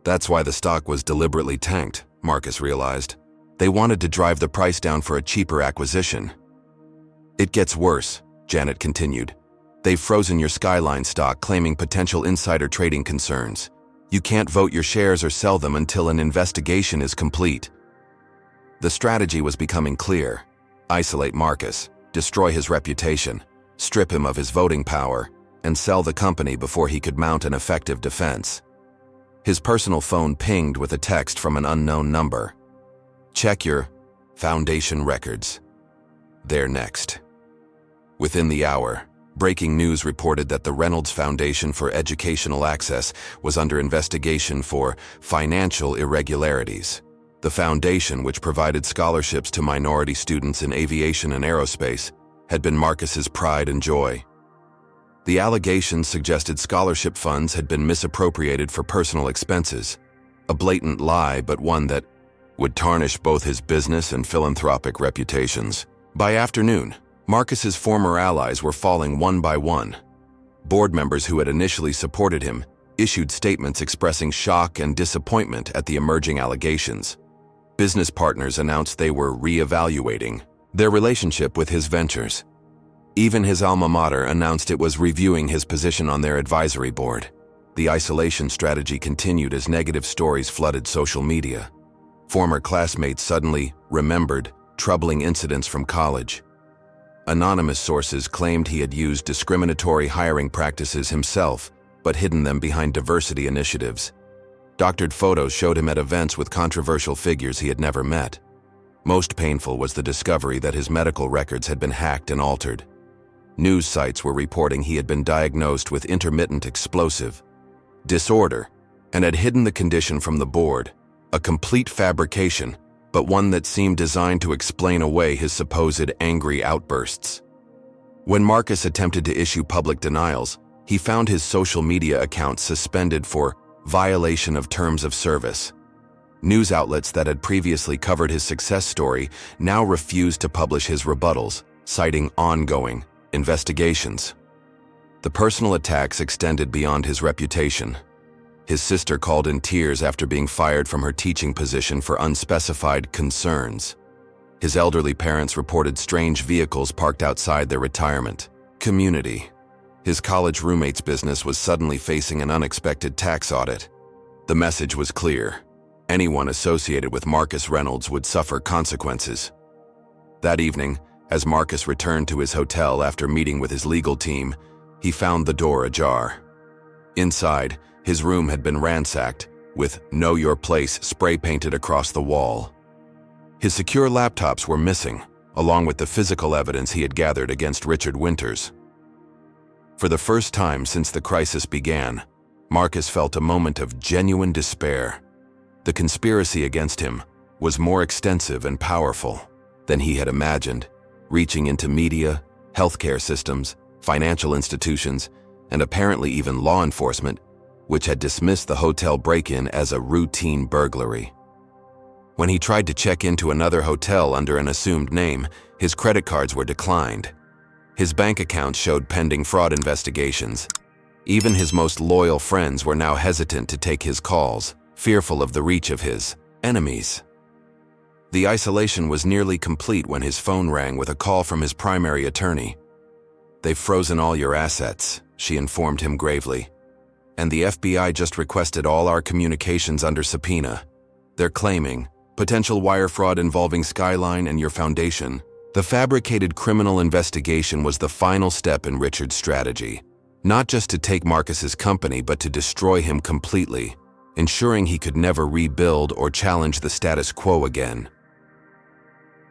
That's why the stock was deliberately tanked, Marcus realized. They wanted to drive the price down for a cheaper acquisition. It gets worse, Janet continued. They've frozen your Skyline stock, claiming potential insider trading concerns. You can't vote your shares or sell them until an investigation is complete. The strategy was becoming clear. Isolate Marcus, destroy his reputation, strip him of his voting power, and sell the company before he could mount an effective defense. His personal phone pinged with a text from an unknown number. "Check your foundation records. They're next." Within the hour, breaking news reported that the Reynolds Foundation for Educational Access was under investigation for financial irregularities. The foundation, which provided scholarships to minority students in aviation and aerospace, had been Marcus's pride and joy. The allegations suggested scholarship funds had been misappropriated for personal expenses, a blatant lie, but one that would tarnish both his business and philanthropic reputations. By afternoon, Marcus's former allies were falling one by one. Board members who had initially supported him issued statements expressing shock and disappointment at the emerging allegations. Business partners announced they were re-evaluating their relationship with his ventures. Even his alma mater announced it was reviewing his position on their advisory board. The isolation strategy continued as negative stories flooded social media. Former classmates suddenly remembered troubling incidents from college. Anonymous sources claimed he had used discriminatory hiring practices himself, but hidden them behind diversity initiatives. Doctored photos showed him at events with controversial figures he had never met. Most painful was the discovery that his medical records had been hacked and altered. News sites were reporting he had been diagnosed with intermittent explosive disorder and had hidden the condition from the board, a complete fabrication, but one that seemed designed to explain away his supposed angry outbursts. When Marcus attempted to issue public denials, he found his social media accounts suspended for violation of terms of service. News outlets that had previously covered his success story now refused to publish his rebuttals, citing ongoing investigations. The personal attacks extended beyond his reputation. His sister called in tears after being fired from her teaching position for unspecified concerns. His elderly parents reported strange vehicles parked outside their retirement community. His college roommate's business was suddenly facing an unexpected tax audit. The message was clear. Anyone associated with Marcus Reynolds would suffer consequences. That evening, as Marcus returned to his hotel after meeting with his legal team, he found the door ajar. Inside, his room had been ransacked, with "Know Your Place" spray painted across the wall. His secure laptops were missing, along with the physical evidence he had gathered against Richard Winters. For the first time since the crisis began, Marcus felt a moment of genuine despair. The conspiracy against him was more extensive and powerful than he had imagined, reaching into media, healthcare systems, financial institutions, and apparently even law enforcement, which had dismissed the hotel break-in as a routine burglary. When he tried to check into another hotel under an assumed name, his credit cards were declined. His bank accounts showed pending fraud investigations. Even his most loyal friends were now hesitant to take his calls, fearful of the reach of his enemies. The isolation was nearly complete when his phone rang with a call from his primary attorney. "They've frozen all your assets," she informed him gravely. "And the FBI just requested all our communications under subpoena. They're claiming potential wire fraud involving Skyline and your foundation." The fabricated criminal investigation was the final step in Richard's strategy, not just to take Marcus's company but to destroy him completely, ensuring he could never rebuild or challenge the status quo again.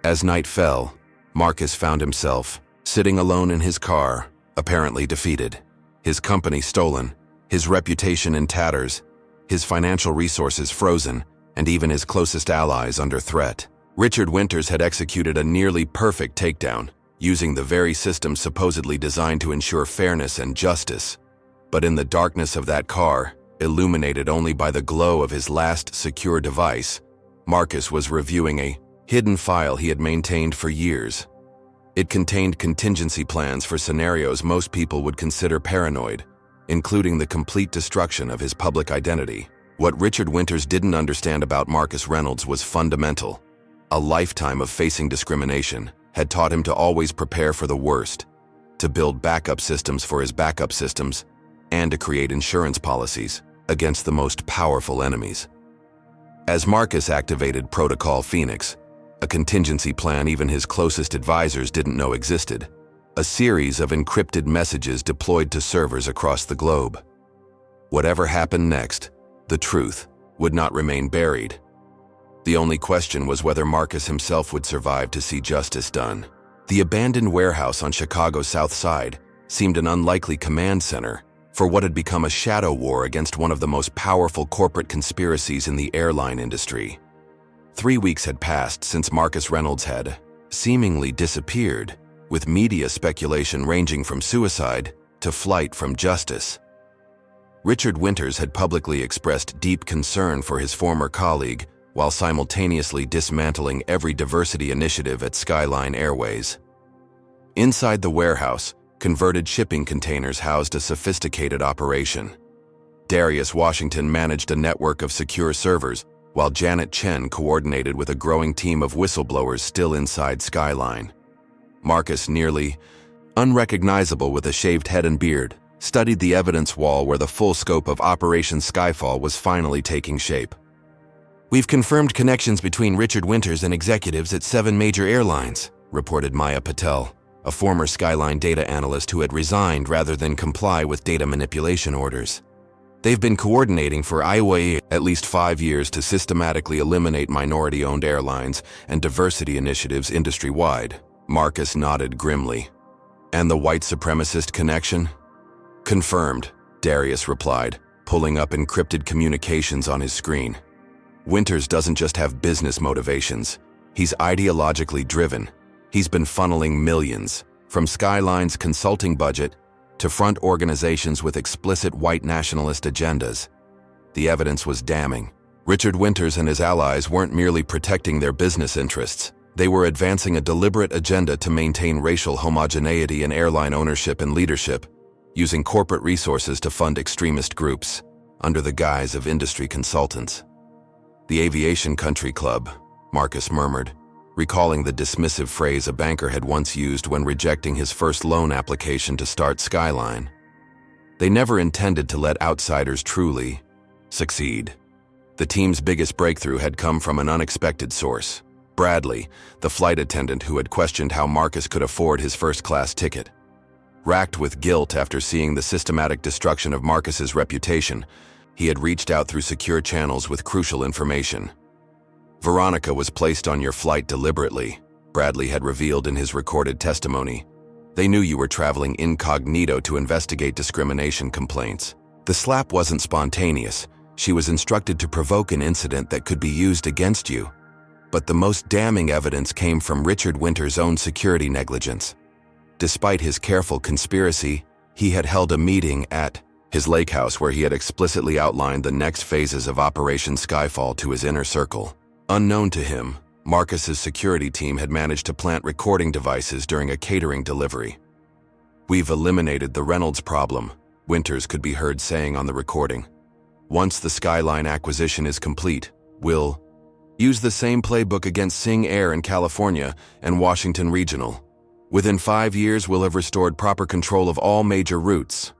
As night fell, Marcus found himself sitting alone in his car, apparently defeated, his company stolen, his reputation in tatters, his financial resources frozen, and even his closest allies under threat. Richard Winters had executed a nearly perfect takedown, using the very system supposedly designed to ensure fairness and justice. But in the darkness of that car, illuminated only by the glow of his last secure device, Marcus was reviewing a hidden file he had maintained for years. It contained contingency plans for scenarios most people would consider paranoid, including the complete destruction of his public identity. What Richard Winters didn't understand about Marcus Reynolds was fundamental. A lifetime of facing discrimination had taught him to always prepare for the worst, to build backup systems for his backup systems, and to create insurance policies against the most powerful enemies. As Marcus activated Protocol Phoenix, a contingency plan even his closest advisors didn't know existed, a series of encrypted messages deployed to servers across the globe. Whatever happened next, the truth would not remain buried. The only question was whether Marcus himself would survive to see justice done. The abandoned warehouse on Chicago's South Side seemed an unlikely command center for what had become a shadow war against one of the most powerful corporate conspiracies in the airline industry. 3 weeks had passed since Marcus Reynolds had seemingly disappeared, with media speculation ranging from suicide to flight from justice. Richard Winters had publicly expressed deep concern for his former colleague, while simultaneously dismantling every diversity initiative at Skyline Airways. Inside the warehouse, converted shipping containers housed a sophisticated operation. Darius Washington managed a network of secure servers, while Janet Chen coordinated with a growing team of whistleblowers still inside Skyline. Marcus, nearly unrecognizable with a shaved head and beard, studied the evidence wall where the full scope of Operation Skyfall was finally taking shape. "We've confirmed connections between Richard Winters and executives at 7 major airlines," reported Maya Patel, a former Skyline data analyst who had resigned rather than comply with data manipulation orders. "They've been coordinating for at least 5 years to systematically eliminate minority-owned airlines and diversity initiatives industry-wide." Marcus nodded grimly. "And the white supremacist connection?" "Confirmed," Darius replied, pulling up encrypted communications on his screen. "Winters doesn't just have business motivations. He's ideologically driven. He's been funneling millions, from Skyline's consulting budget to front organizations with explicit white nationalist agendas." The evidence was damning. Richard Winters and his allies weren't merely protecting their business interests. They were advancing a deliberate agenda to maintain racial homogeneity in airline ownership and leadership, using corporate resources to fund extremist groups, under the guise of industry consultants. "The Aviation Country Club," Marcus murmured, recalling the dismissive phrase a banker had once used when rejecting his first loan application to start Skyline. They never intended to let outsiders truly succeed. The team's biggest breakthrough had come from an unexpected source: Bradley, the flight attendant who had questioned how Marcus could afford his first-class ticket. Racked with guilt after seeing the systematic destruction of Marcus's reputation, he had reached out through secure channels with crucial information. "Veronica was placed on your flight deliberately," Bradley had revealed in his recorded testimony. They knew you were traveling incognito to investigate discrimination complaints. The slap wasn't spontaneous. She was instructed to provoke an incident that could be used against you. But the most damning evidence came from Richard Winters' own security negligence. Despite his careful conspiracy, he had held a meeting at his lake house where he had explicitly outlined the next phases of Operation Skyfall to his inner circle. Unknown to him, Marcus's security team had managed to plant recording devices during a catering delivery. "We've eliminated the Reynolds problem," Winters could be heard saying on the recording. "Once the Skyline acquisition is complete, we'll use the same playbook against Sing Air in California and Washington Regional. Within 5 years, we'll have restored proper control of all major routes."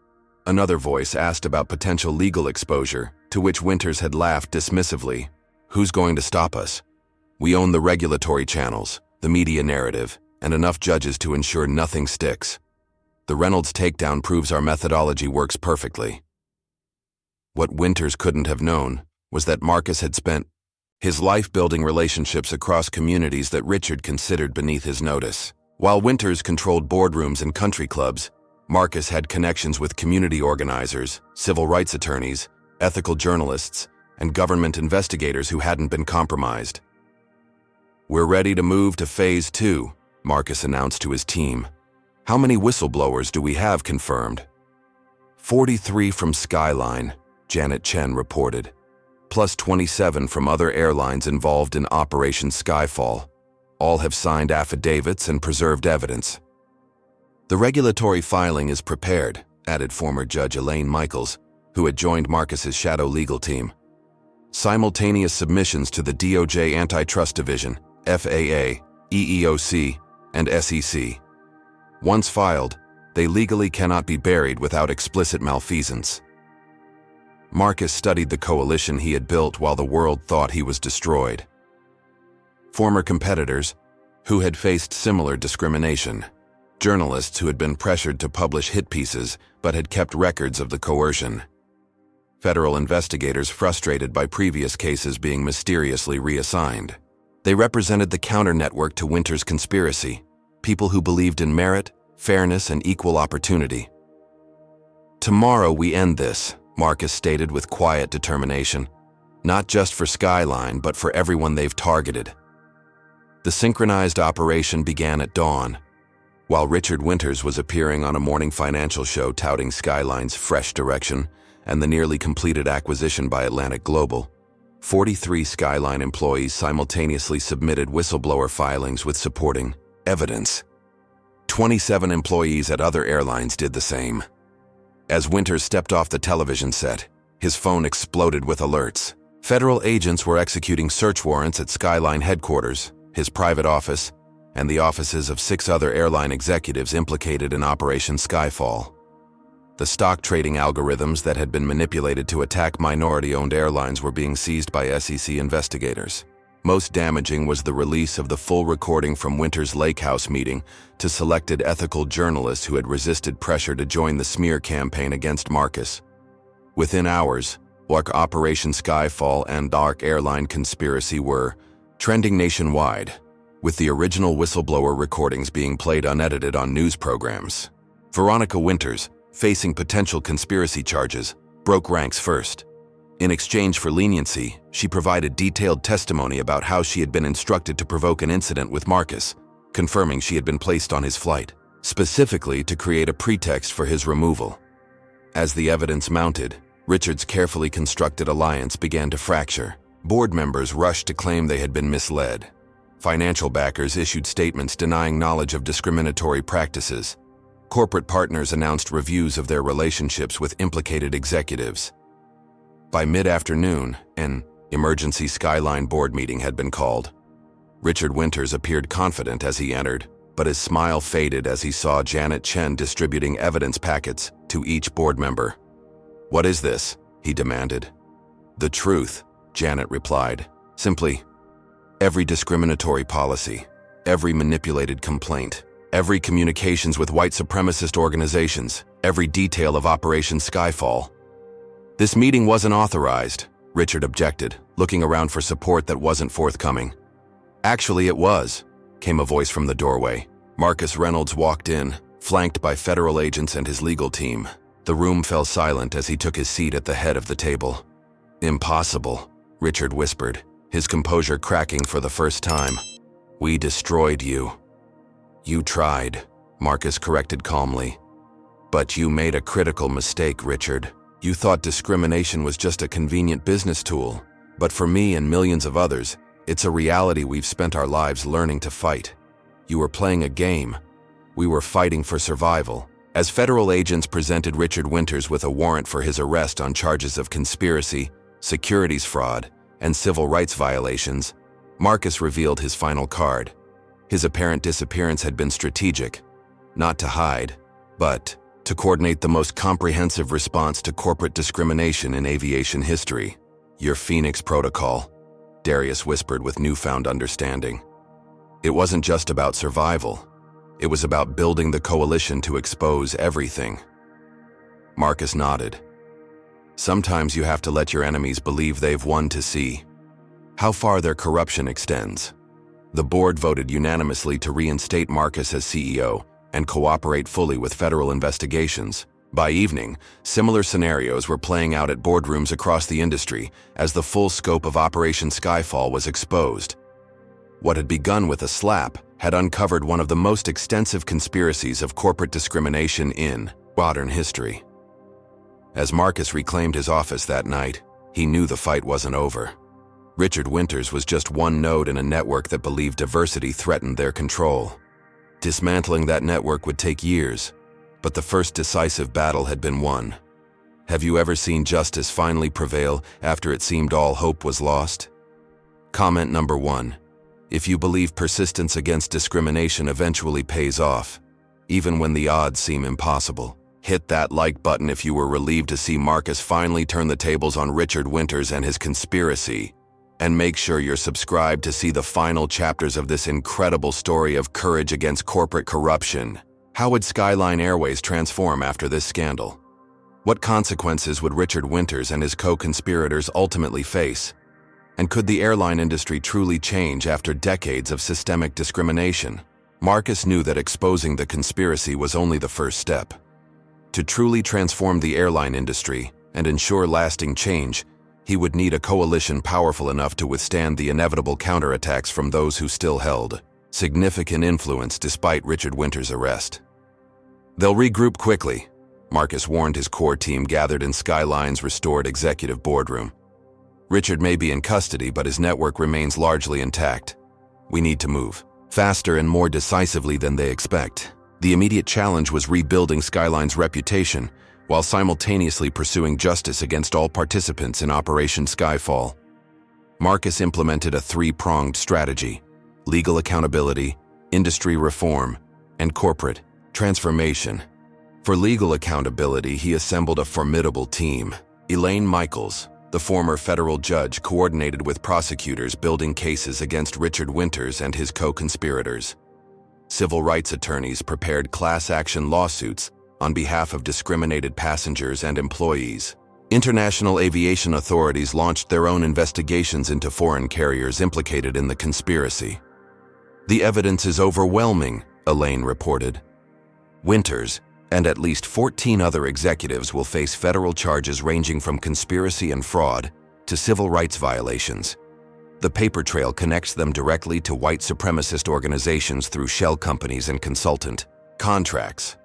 Another voice asked about potential legal exposure, to which Winters had laughed dismissively. "Who's going to stop us? We own the regulatory channels, the media narrative, and enough judges to ensure nothing sticks. The Reynolds takedown proves our methodology works perfectly." What Winters couldn't have known was that Marcus had spent his life building relationships across communities that Richard considered beneath his notice. While Winters controlled boardrooms and country clubs, Marcus had connections with community organizers, civil rights attorneys, ethical journalists, and government investigators who hadn't been compromised. "We're ready to move to Phase 2, Marcus announced to his team. "How many whistleblowers do we have confirmed?" 43 from Skyline, Janet Chen reported, plus 27 from other airlines involved in Operation Skyfall. All have signed affidavits and preserved evidence. "The regulatory filing is prepared," added former Judge Elaine Michaels, who had joined Marcus's shadow legal team. "Simultaneous submissions to the DOJ Antitrust Division, FAA, EEOC, and SEC. Once filed, they legally cannot be buried without explicit malfeasance." Marcus studied the coalition he had built while the world thought he was destroyed. Former competitors who had faced similar discrimination. Journalists who had been pressured to publish hit pieces but had kept records of the coercion. Federal investigators frustrated by previous cases being mysteriously reassigned. They represented the counter-network to Winters' conspiracy, people who believed in merit, fairness, and equal opportunity. "Tomorrow we end this," Marcus stated with quiet determination. "Not just for Skyline, but for everyone they've targeted." The synchronized operation began at dawn. While Richard Winters was appearing on a morning financial show touting Skyline's fresh direction and the nearly completed acquisition by Atlantic Global, 43 Skyline employees simultaneously submitted whistleblower filings with supporting evidence. 27 employees at other airlines did the same. As Winters stepped off the television set, his phone exploded with alerts. Federal agents were executing search warrants at Skyline headquarters, his private office, and the offices of 6 other airline executives implicated in Operation Skyfall. The stock trading algorithms that had been manipulated to attack minority-owned airlines were being seized by SEC investigators. Most damaging was the release of the full recording from Winters' Lake House meeting to selected ethical journalists who had resisted pressure to join the smear campaign against Marcus. Within hours, like Operation Skyfall and Dark Airline conspiracy were trending nationwide, with the original whistleblower recordings being played unedited on news programs. Veronica Winters, facing potential conspiracy charges, broke ranks first. In exchange for leniency, she provided detailed testimony about how she had been instructed to provoke an incident with Marcus, confirming she had been placed on his flight, specifically to create a pretext for his removal. As the evidence mounted, Richard's carefully constructed alliance began to fracture. Board members rushed to claim they had been misled. Financial backers issued statements denying knowledge of discriminatory practices. Corporate partners announced reviews of their relationships with implicated executives. By mid-afternoon, an emergency Skyline board meeting had been called. Richard Winters appeared confident as he entered, but his smile faded as he saw Janet Chen distributing evidence packets to each board member. "What is this?" he demanded. "The truth," Janet replied. "Simply, every discriminatory policy, every manipulated complaint, every communications with white supremacist organizations, every detail of Operation Skyfall." "This meeting wasn't authorized," Richard objected, looking around for support that wasn't forthcoming. "Actually, it was," came a voice from the doorway. Marcus Reynolds walked in, flanked by federal agents and his legal team. The room fell silent as he took his seat at the head of the table. "Impossible," Richard whispered, his composure cracking for the first time. "We destroyed you." "You tried," Marcus corrected calmly. "But you made a critical mistake, Richard. You thought discrimination was just a convenient business tool. But for me and millions of others, it's a reality we've spent our lives learning to fight. You were playing a game. We were fighting for survival." As federal agents presented Richard Winters with a warrant for his arrest on charges of conspiracy, securities fraud, and civil rights violations, Marcus revealed his final card. His apparent disappearance had been strategic, not to hide, but to coordinate the most comprehensive response to corporate discrimination in aviation history. "Your Phoenix Protocol," Darius whispered with newfound understanding. "It wasn't just about survival. It was about building the coalition to expose everything." Marcus nodded. "Sometimes you have to let your enemies believe they've won to see how far their corruption extends." The board voted unanimously to reinstate Marcus as CEO and cooperate fully with federal investigations. By evening, similar scenarios were playing out at boardrooms across the industry as the full scope of Operation Skyfall was exposed. What had begun with a slap had uncovered one of the most extensive conspiracies of corporate discrimination in modern history. As Marcus reclaimed his office that night, he knew the fight wasn't over. Richard Winters was just one node in a network that believed diversity threatened their control. Dismantling that network would take years, but the first decisive battle had been won. Have you ever seen justice finally prevail after it seemed all hope was lost? Comment number 1. If you believe persistence against discrimination eventually pays off, even when the odds seem impossible, hit that like button if you were relieved to see Marcus finally turn the tables on Richard Winters and his conspiracy. And make sure you're subscribed to see the final chapters of this incredible story of courage against corporate corruption. How would Skyline Airways transform after this scandal? What consequences would Richard Winters and his co-conspirators ultimately face? And could the airline industry truly change after decades of systemic discrimination? Marcus knew that exposing the conspiracy was only the first step. To truly transform the airline industry and ensure lasting change, he would need a coalition powerful enough to withstand the inevitable counterattacks from those who still held significant influence despite Richard Winters' arrest. "They'll regroup quickly," Marcus warned his core team gathered in Skyline's restored executive boardroom. "Richard may be in custody, but his network remains largely intact. We need to move faster and more decisively than they expect." The immediate challenge was rebuilding Skyline's reputation while simultaneously pursuing justice against all participants in Operation Skyfall. Marcus implemented a three-pronged strategy: legal accountability, industry reform, and corporate transformation. For legal accountability, he assembled a formidable team. Elaine Michaels, the former federal judge, coordinated with prosecutors building cases against Richard Winters and his co-conspirators. Civil rights attorneys prepared class action lawsuits on behalf of discriminated passengers and employees. International aviation authorities launched their own investigations into foreign carriers implicated in the conspiracy. "The evidence is overwhelming," Elaine reported. "Winters and at least 14 other executives will face federal charges ranging from conspiracy and fraud to civil rights violations. The paper trail connects them directly to white supremacist organizations through shell companies and consultant contracts."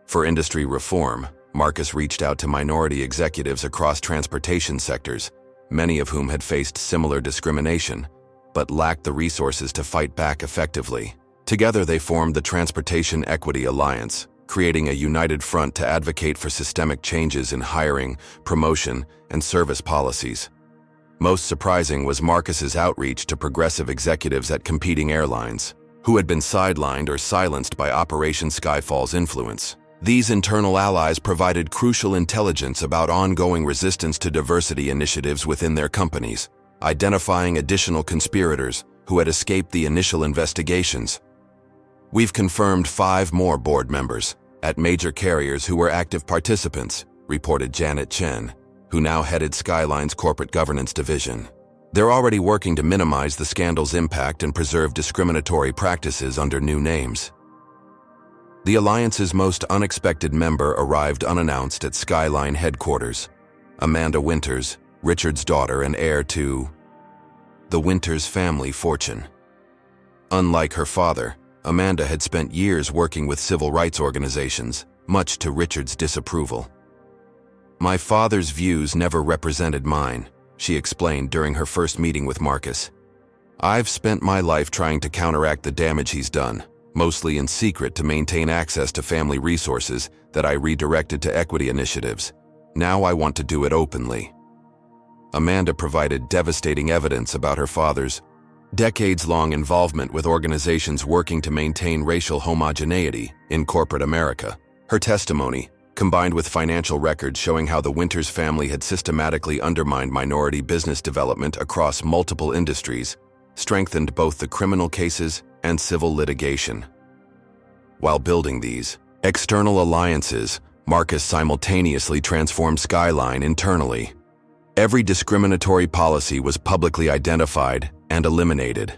For industry reform, Marcus reached out to minority executives across transportation sectors, many of whom had faced similar discrimination, but lacked the resources to fight back effectively. Together they formed the Transportation Equity Alliance, creating a united front to advocate for systemic changes in hiring, promotion, and service policies. Most surprising was Marcus's outreach to progressive executives at competing airlines, who had been sidelined or silenced by Operation Skyfall's influence. These internal allies provided crucial intelligence about ongoing resistance to diversity initiatives within their companies, identifying additional conspirators who had escaped the initial investigations. "We've confirmed 5 more board members at major carriers who were active participants," reported Janet Chen, who now headed Skyline's corporate governance division. "They're already working to minimize the scandal's impact and preserve discriminatory practices under new names." The alliance's most unexpected member arrived unannounced at Skyline headquarters. Amanda Winters, Richard's daughter and heir to the Winters family fortune. Unlike her father, Amanda had spent years working with civil rights organizations, much to Richard's disapproval. "My father's views never represented mine," she explained during her first meeting with Marcus. "I've spent my life trying to counteract the damage he's done, mostly in secret to maintain access to family resources that I redirected to equity initiatives. Now I want to do it openly." Amanda provided devastating evidence about her father's decades-long involvement with organizations working to maintain racial homogeneity in corporate America. Her testimony, combined with financial records showing how the Winters family had systematically undermined minority business development across multiple industries, strengthened both the criminal cases and civil litigation. While building these external alliances, Marcus simultaneously transformed Skyline internally. Every discriminatory policy was publicly identified and eliminated.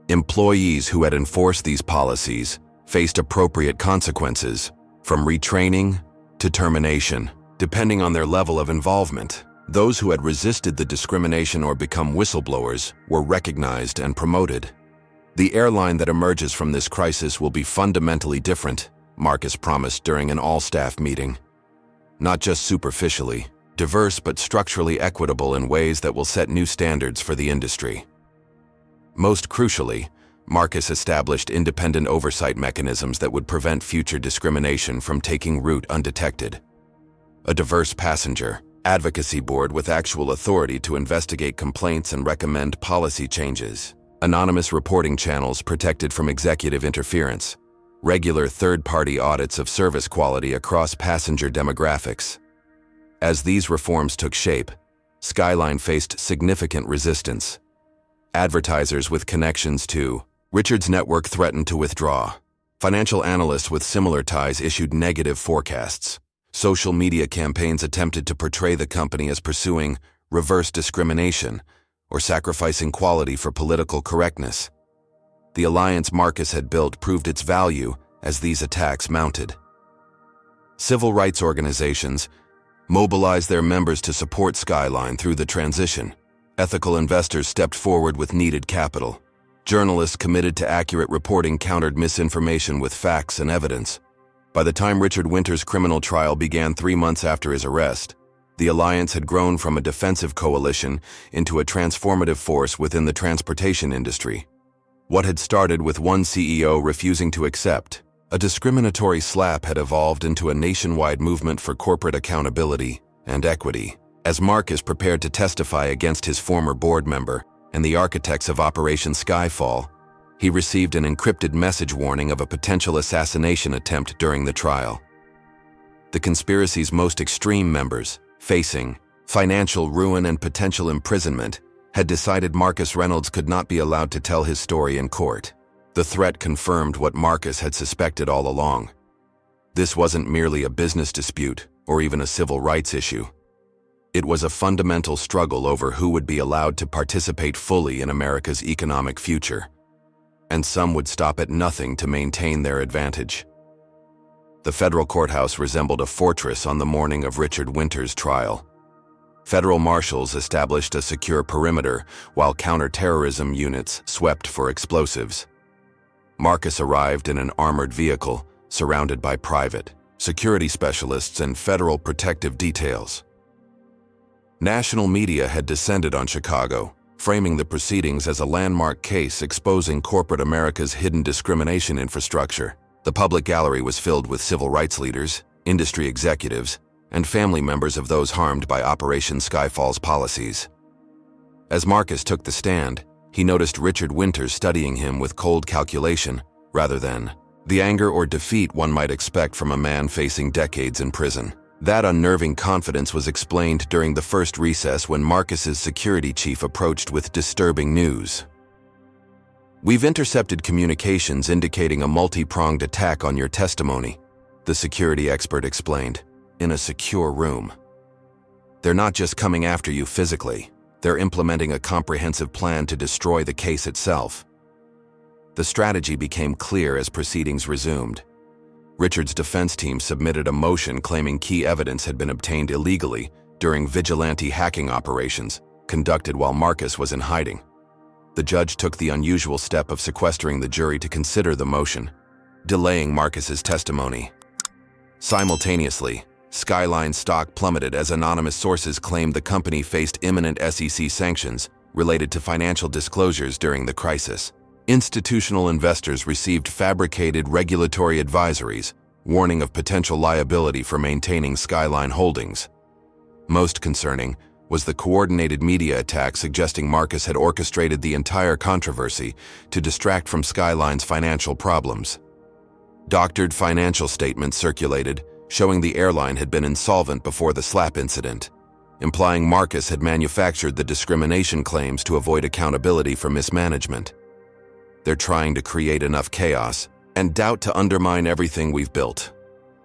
Employees who had enforced these policies faced appropriate consequences, from retraining to termination, depending on their level of involvement. Those who had resisted the discrimination or become whistleblowers were recognized and promoted. "The airline that emerges from this crisis will be fundamentally different," Marcus promised during an all-staff meeting. "Not just superficially, diverse but structurally equitable in ways that will set new standards for the industry." Most crucially, Marcus established independent oversight mechanisms that would prevent future discrimination from taking root undetected. A diverse passenger advocacy board with actual authority to investigate complaints and recommend policy changes. Anonymous reporting channels protected from executive interference. Regular third-party audits of service quality across passenger demographics. As these reforms took shape, Skyline faced significant resistance. Advertisers with connections to Richard's network threatened to withdraw. Financial analysts with similar ties issued negative forecasts. Social media campaigns attempted to portray the company as pursuing reverse discrimination or sacrificing quality for political correctness. The alliance Marcus had built proved its value as these attacks mounted. Civil rights organizations mobilized their members to support Skyline through the transition. Ethical investors stepped forward with needed capital. Journalists committed to accurate reporting countered misinformation with facts and evidence. By the time Richard Winters' criminal trial began 3 months after his arrest, the alliance had grown from a defensive coalition into a transformative force within the transportation industry. What had started with one CEO refusing to accept a discriminatory slap had evolved into a nationwide movement for corporate accountability and equity. As Marcus prepared to testify against his former board member and the architects of Operation Skyfall, he received an encrypted message warning of a potential assassination attempt during the trial. The conspiracy's most extreme members, facing financial ruin and potential imprisonment, had decided Marcus Reynolds could not be allowed to tell his story in court. The threat confirmed what Marcus had suspected all along. This wasn't merely a business dispute or even a civil rights issue. It was a fundamental struggle over who would be allowed to participate fully in America's economic future. And some would stop at nothing to maintain their advantage. The federal courthouse resembled a fortress on the morning of Richard Winters' trial. Federal marshals established a secure perimeter while counterterrorism units swept for explosives. Marcus arrived in an armored vehicle surrounded by private security specialists and federal protective details. National media had descended on Chicago, framing the proceedings as a landmark case exposing corporate America's hidden discrimination infrastructure. The public gallery was filled with civil rights leaders, industry executives, and family members of those harmed by Operation Skyfall's policies. As Marcus took the stand, he noticed Richard Winters studying him with cold calculation, rather than the anger or defeat one might expect from a man facing decades in prison. That unnerving confidence was explained during the first recess when Marcus's security chief approached with disturbing news. "We've intercepted communications indicating a multi-pronged attack on your testimony," the security expert explained, "in a secure room. They're not just coming after you physically, they're implementing a comprehensive plan to destroy the case itself." The strategy became clear as proceedings resumed. Richard's defense team submitted a motion claiming key evidence had been obtained illegally during vigilante hacking operations conducted while Marcus was in hiding. The judge took the unusual step of sequestering the jury to consider the motion, delaying Marcus's testimony. Simultaneously, Skyline stock plummeted as anonymous sources claimed the company faced imminent SEC sanctions related to financial disclosures during the crisis. Institutional investors received fabricated regulatory advisories, warning of potential liability for maintaining Skyline holdings. Most concerning was the coordinated media attack suggesting Marcus had orchestrated the entire controversy to distract from Skyline's financial problems. Doctored financial statements circulated, showing the airline had been insolvent before the slap incident, implying Marcus had manufactured the discrimination claims to avoid accountability for mismanagement. They're trying to create enough chaos and doubt to undermine everything we've built,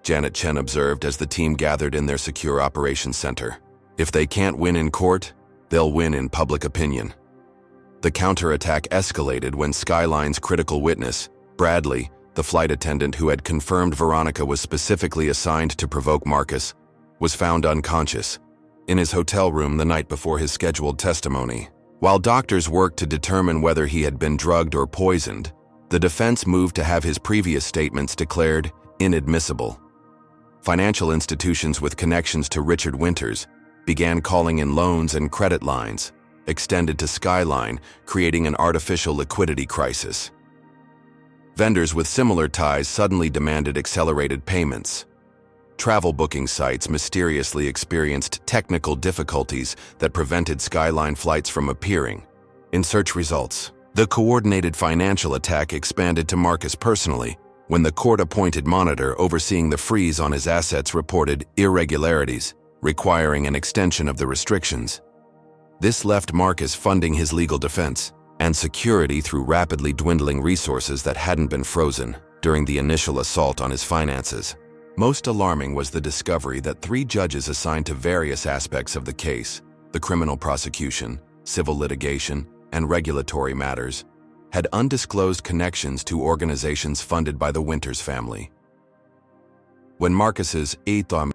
Janet Chen observed as the team gathered in their secure operations center. If they can't win in court, they'll win in public opinion. The counterattack escalated when Skyline's critical witness, Bradley, the flight attendant who had confirmed Veronica was specifically assigned to provoke Marcus, was found unconscious in his hotel room the night before his scheduled testimony. While doctors worked to determine whether he had been drugged or poisoned, the defense moved to have his previous statements declared inadmissible. Financial institutions with connections to Richard Winters began calling in loans and credit lines, extended to Skyline, creating an artificial liquidity crisis. Vendors with similar ties suddenly demanded accelerated payments. Travel booking sites mysteriously experienced technical difficulties that prevented Skyline flights from appearing in search results. The coordinated financial attack expanded to Marcus personally when the court-appointed monitor overseeing the freeze on his assets reported irregularities, requiring an extension of the restrictions. This left Marcus funding his legal defense and security through rapidly dwindling resources that hadn't been frozen during the initial assault on his finances. Most alarming was the discovery that 3 judges assigned to various aspects of the case, the criminal prosecution, civil litigation, and regulatory matters, had undisclosed connections to organizations funded by the Winters family. When Marcus's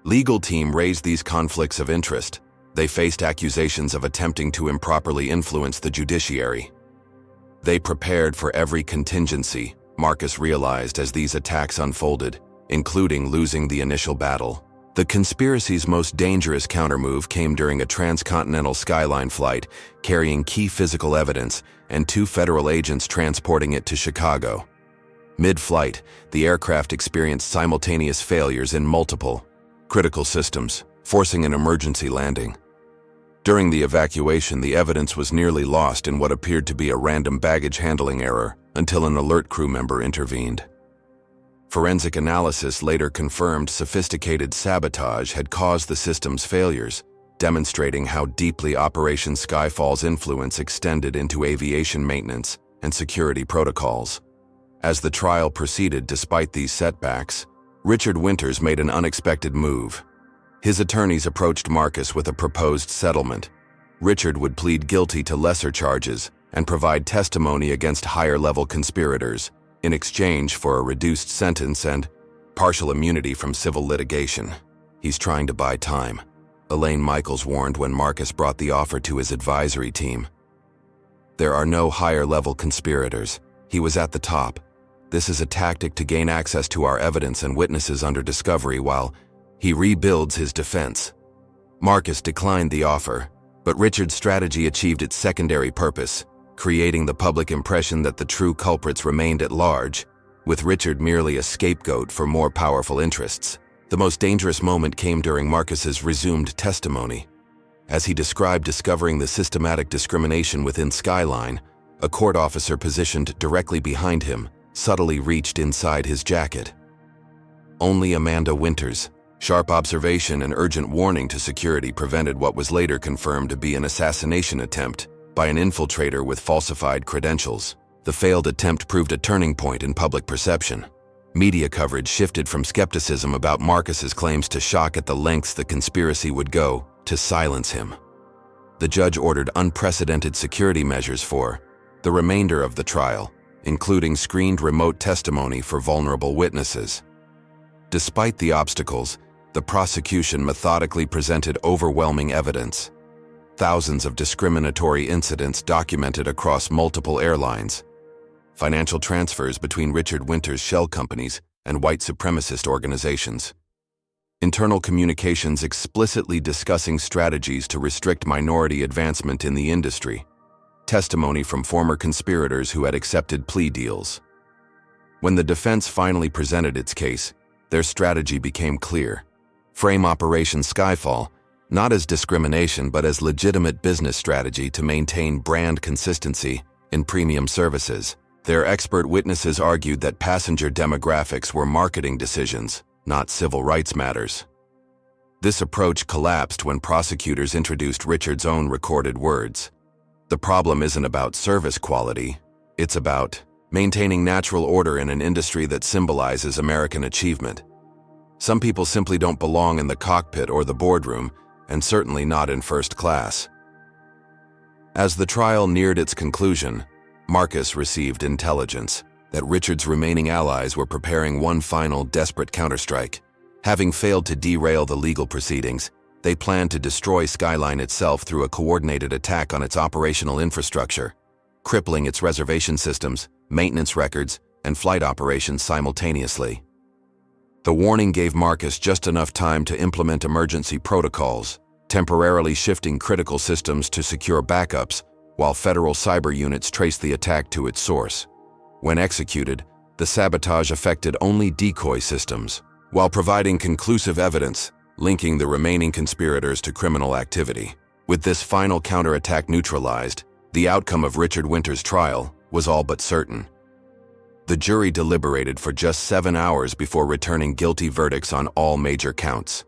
legal team raised these conflicts of interest, they faced accusations of attempting to improperly influence the judiciary. They prepared for every contingency, Marcus realized as these attacks unfolded, including losing the initial battle. The conspiracy's most dangerous countermove came during a transcontinental Skyline flight, carrying key physical evidence and 2 federal agents transporting it to Chicago. Mid-flight, the aircraft experienced simultaneous failures in multiple critical systems, forcing an emergency landing. During the evacuation, the evidence was nearly lost in what appeared to be a random baggage handling error until an alert crew member intervened. Forensic analysis later confirmed sophisticated sabotage had caused the system's failures, demonstrating how deeply Operation Skyfall's influence extended into aviation maintenance and security protocols. As the trial proceeded despite these setbacks, Richard Winters made an unexpected move. His attorneys approached Marcus with a proposed settlement. Richard would plead guilty to lesser charges and provide testimony against higher-level conspirators, in exchange for a reduced sentence and partial immunity from civil litigation. He's trying to buy time, Elaine Michaels warned when Marcus brought the offer to his advisory team. There are no higher-level conspirators. He was at the top. This is a tactic to gain access to our evidence and witnesses under discovery while he rebuilds his defense. Marcus declined the offer, but Richard's strategy achieved its secondary purpose, creating the public impression that the true culprits remained at large, with Richard merely a scapegoat for more powerful interests. The most dangerous moment came during Marcus's resumed testimony. As he described discovering the systematic discrimination within Skyline, a court officer positioned directly behind him subtly reached inside his jacket. Only Amanda Winters. Sharp observation and urgent warning to security prevented what was later confirmed to be an assassination attempt by an infiltrator with falsified credentials. The failed attempt proved a turning point in public perception. Media coverage shifted from skepticism about Marcus's claims to shock at the lengths the conspiracy would go to silence him. The judge ordered unprecedented security measures for the remainder of the trial, including screened remote testimony for vulnerable witnesses. Despite the obstacles, the prosecution methodically presented overwhelming evidence. Thousands of discriminatory incidents documented across multiple airlines. Financial transfers between Richard Winters' shell companies and white supremacist organizations. Internal communications explicitly discussing strategies to restrict minority advancement in the industry. Testimony from former conspirators who had accepted plea deals. When the defense finally presented its case, their strategy became clear. Frame Operation Skyfall, not as discrimination but as legitimate business strategy to maintain brand consistency in premium services. Their expert witnesses argued that passenger demographics were marketing decisions, not civil rights matters. This approach collapsed when prosecutors introduced Richard's own recorded words. The problem isn't about service quality, it's about maintaining natural order in an industry that symbolizes American achievement. Some people simply don't belong in the cockpit or the boardroom, and certainly not in first class. As the trial neared its conclusion, Marcus received intelligence that Richard's remaining allies were preparing one final desperate counterstrike. Having failed to derail the legal proceedings, they planned to destroy Skyline itself through a coordinated attack on its operational infrastructure, crippling its reservation systems, maintenance records, and flight operations simultaneously. The warning gave Marcus just enough time to implement emergency protocols, temporarily shifting critical systems to secure backups, while federal cyber units traced the attack to its source. When executed, the sabotage affected only decoy systems, while providing conclusive evidence linking the remaining conspirators to criminal activity. With this final counterattack neutralized, the outcome of Richard Winters' trial was all but certain. The jury deliberated for just 7 hours before returning guilty verdicts on all major counts.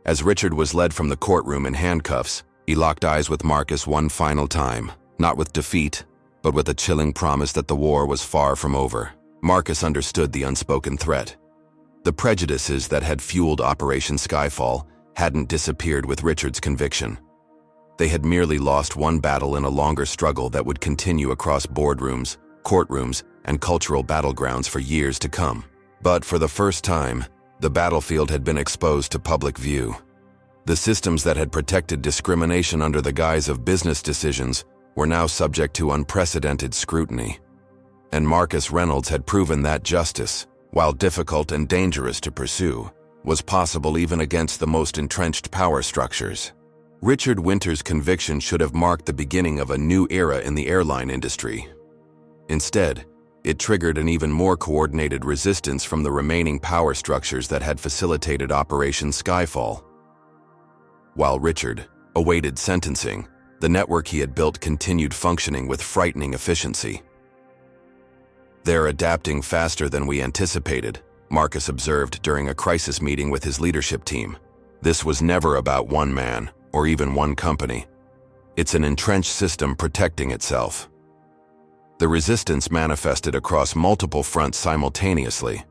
As Richard was led from the courtroom in handcuffs, he locked eyes with Marcus one final time, not with defeat, but with a chilling promise that the war was far from over. Marcus understood the unspoken threat. The prejudices that had fueled Operation Skyfall hadn't disappeared with Richard's conviction. They had merely lost one battle in a longer struggle that would continue across boardrooms, courtrooms, and cultural battlegrounds for years to come. But for the first time, the battlefield had been exposed to public view. The systems that had protected discrimination under the guise of business decisions were now subject to unprecedented scrutiny. And Marcus Reynolds had proven that justice, while difficult and dangerous to pursue, was possible even against the most entrenched power structures. Richard Winters' conviction should have marked the beginning of a new era in the airline industry. Instead, it triggered an even more coordinated resistance from the remaining power structures that had facilitated Operation Skyfall. While Richard awaited sentencing, the network he had built continued functioning with frightening efficiency. "They're adapting faster than we anticipated," Marcus observed during a crisis meeting with his leadership team. "This was never about one man, or even one company. It's an entrenched system protecting itself." The resistance manifested across multiple fronts simultaneously.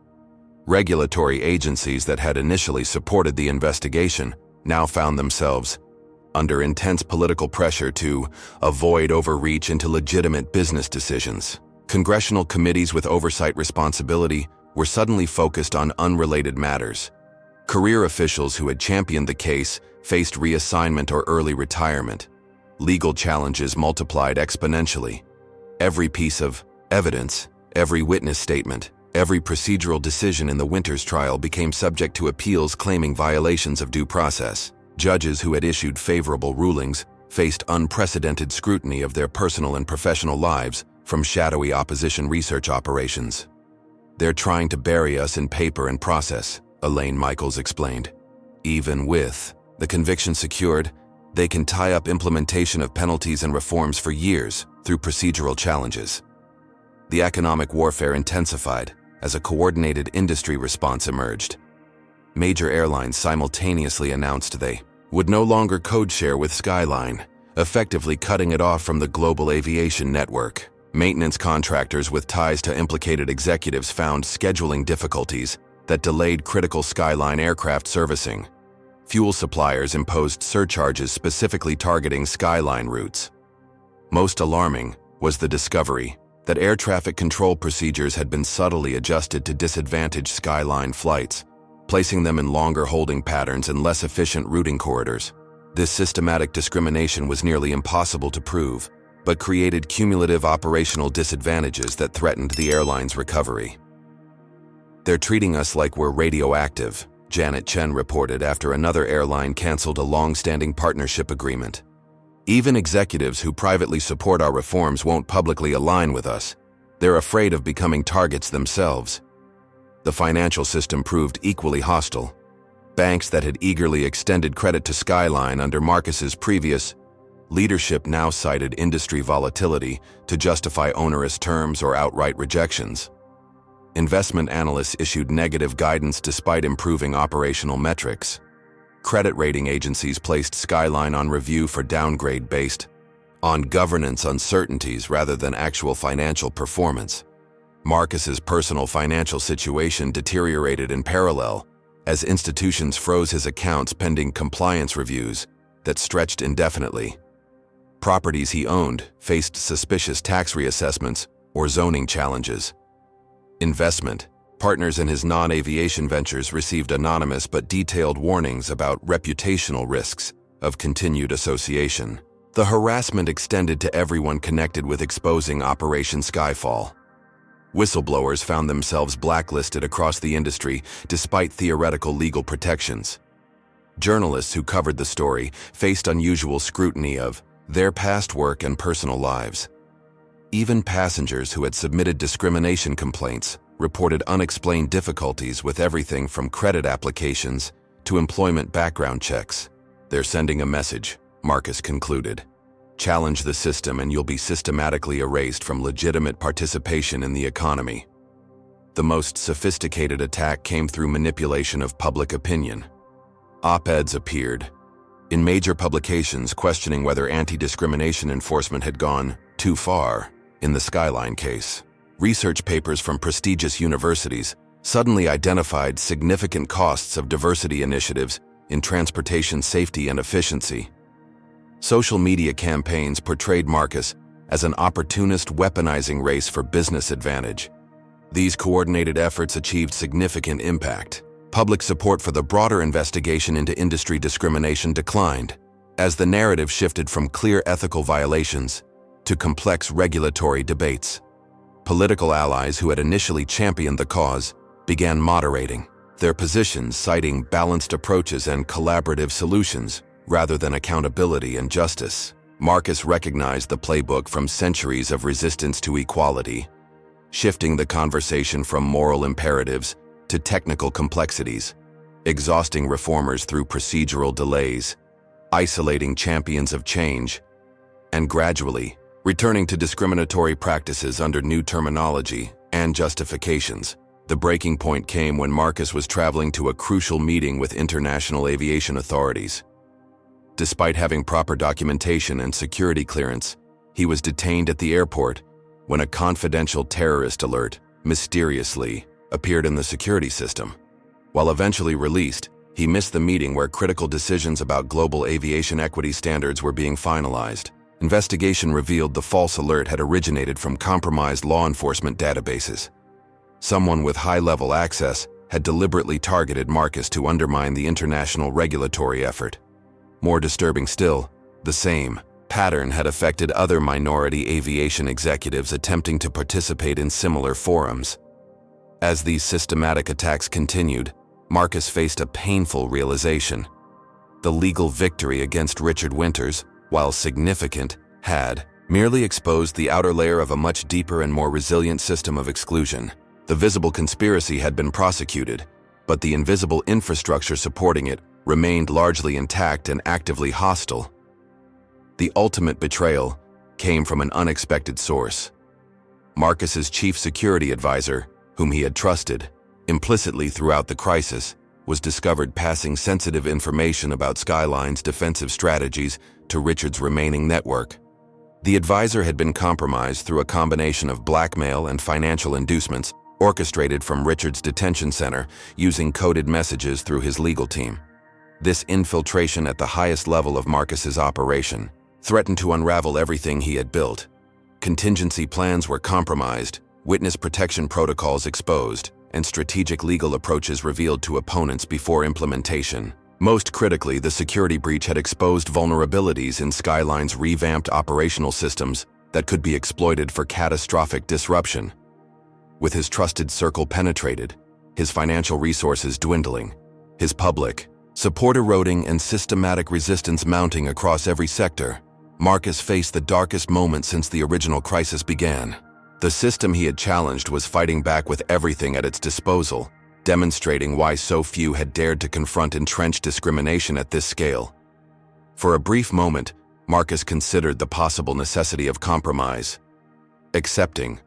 Regulatory agencies that had initially supported the investigation now found themselves under intense political pressure to avoid overreach into legitimate business decisions. Congressional committees with oversight responsibility were suddenly focused on unrelated matters. Career officials who had championed the case faced reassignment or early retirement. Legal challenges multiplied exponentially. Every piece of evidence, every witness statement, every procedural decision in the Winters trial became subject to appeals claiming violations of due process. Judges who had issued favorable rulings faced unprecedented scrutiny of their personal and professional lives from shadowy opposition research operations. "They're trying to bury us in paper and process," Elaine Michaels explained. "Even with the conviction secured, they can tie up implementation of penalties and reforms for years through procedural challenges." The economic warfare intensified as a coordinated industry response emerged. Major airlines simultaneously announced they would no longer code-share with Skyline, effectively cutting it off from the global aviation network. Maintenance contractors with ties to implicated executives found scheduling difficulties that delayed critical Skyline aircraft servicing. Fuel suppliers imposed surcharges specifically targeting Skyline routes. Most alarming was the discovery that air traffic control procedures had been subtly adjusted to disadvantage skyline flights, placing them in longer holding patterns and less efficient routing corridors. This systematic discrimination was nearly impossible to prove, but created cumulative operational disadvantages that threatened the airline's recovery. "They're treating us like we're radioactive," Janet Chen reported after another airline canceled a long-standing partnership agreement. "Even executives who privately support our reforms won't publicly align with us. They're afraid of becoming targets themselves." The financial system proved equally hostile. Banks that had eagerly extended credit to Skyline under Marcus's previous leadership now cited industry volatility to justify onerous terms or outright rejections. Investment analysts issued negative guidance despite improving operational metrics. Credit rating agencies placed Skyline on review for downgrade based on governance uncertainties rather than actual financial performance. Marcus's personal financial situation deteriorated in parallel as institutions froze his accounts pending compliance reviews that stretched indefinitely. Properties he owned faced suspicious tax reassessments or zoning challenges. Investment partners in his non-aviation ventures received anonymous but detailed warnings about reputational risks of continued association. The harassment extended to everyone connected with exposing Operation Skyfall. Whistleblowers found themselves blacklisted across the industry despite theoretical legal protections. Journalists who covered the story faced unusual scrutiny of their past work and personal lives. Even passengers who had submitted discrimination complaints reported unexplained difficulties with everything from credit applications to employment background checks. "They're sending a message," Marcus concluded. "Challenge the system and you'll be systematically erased from legitimate participation in the economy." The most sophisticated attack came through manipulation of public opinion. Op-eds appeared in major publications questioning whether anti-discrimination enforcement had gone too far in the Skyline case. Research papers from prestigious universities suddenly identified significant costs of diversity initiatives in transportation safety and efficiency. Social media campaigns portrayed Marcus as an opportunist weaponizing race for business advantage. These coordinated efforts achieved significant impact. Public support for the broader investigation into industry discrimination declined, as the narrative shifted from clear ethical violations to complex regulatory debates. Political allies who had initially championed the cause began moderating their positions, citing balanced approaches and collaborative solutions rather than accountability and justice. Marcus recognized the playbook from centuries of resistance to equality, shifting the conversation from moral imperatives to technical complexities, exhausting reformers through procedural delays, isolating champions of change, and gradually returning to discriminatory practices under new terminology and justifications. The breaking point came when Marcus was traveling to a crucial meeting with international aviation authorities. Despite having proper documentation and security clearance, he was detained at the airport when a confidential terrorist alert mysteriously appeared in the security system. While eventually released, he missed the meeting where critical decisions about global aviation equity standards were being finalized. Investigation revealed the false alert had originated from compromised law enforcement databases. Someone with high-level access had deliberately targeted Marcus to undermine the international regulatory effort. More disturbing still, the same pattern had affected other minority aviation executives attempting to participate in similar forums. As these systematic attacks continued, Marcus faced a painful realization. The legal victory against Richard Winters, while significant, had merely exposed the outer layer of a much deeper and more resilient system of exclusion. The visible conspiracy had been prosecuted, but the invisible infrastructure supporting it remained largely intact and actively hostile. The ultimate betrayal came from an unexpected source. Marcus's chief security advisor, whom he had trusted implicitly throughout the crisis, was discovered passing sensitive information about Skyline's defensive strategies to Richard's remaining network. The advisor had been compromised through a combination of blackmail and financial inducements orchestrated from Richard's detention center using coded messages through his legal team. This infiltration at the highest level of Marcus's operation threatened to unravel everything he had built. Contingency plans were compromised, witness protection protocols exposed, and strategic legal approaches revealed to opponents before implementation. Most critically, the security breach had exposed vulnerabilities in Skyline's revamped operational systems that could be exploited for catastrophic disruption. With his trusted circle penetrated, his financial resources dwindling, his public support eroding, and systematic resistance mounting across every sector, Marcus faced the darkest moment since the original crisis began. The system he had challenged was fighting back with everything at its disposal, demonstrating why so few had dared to confront entrenched discrimination at this scale. For a brief moment, Marcus considered the possible necessity of compromise, accepting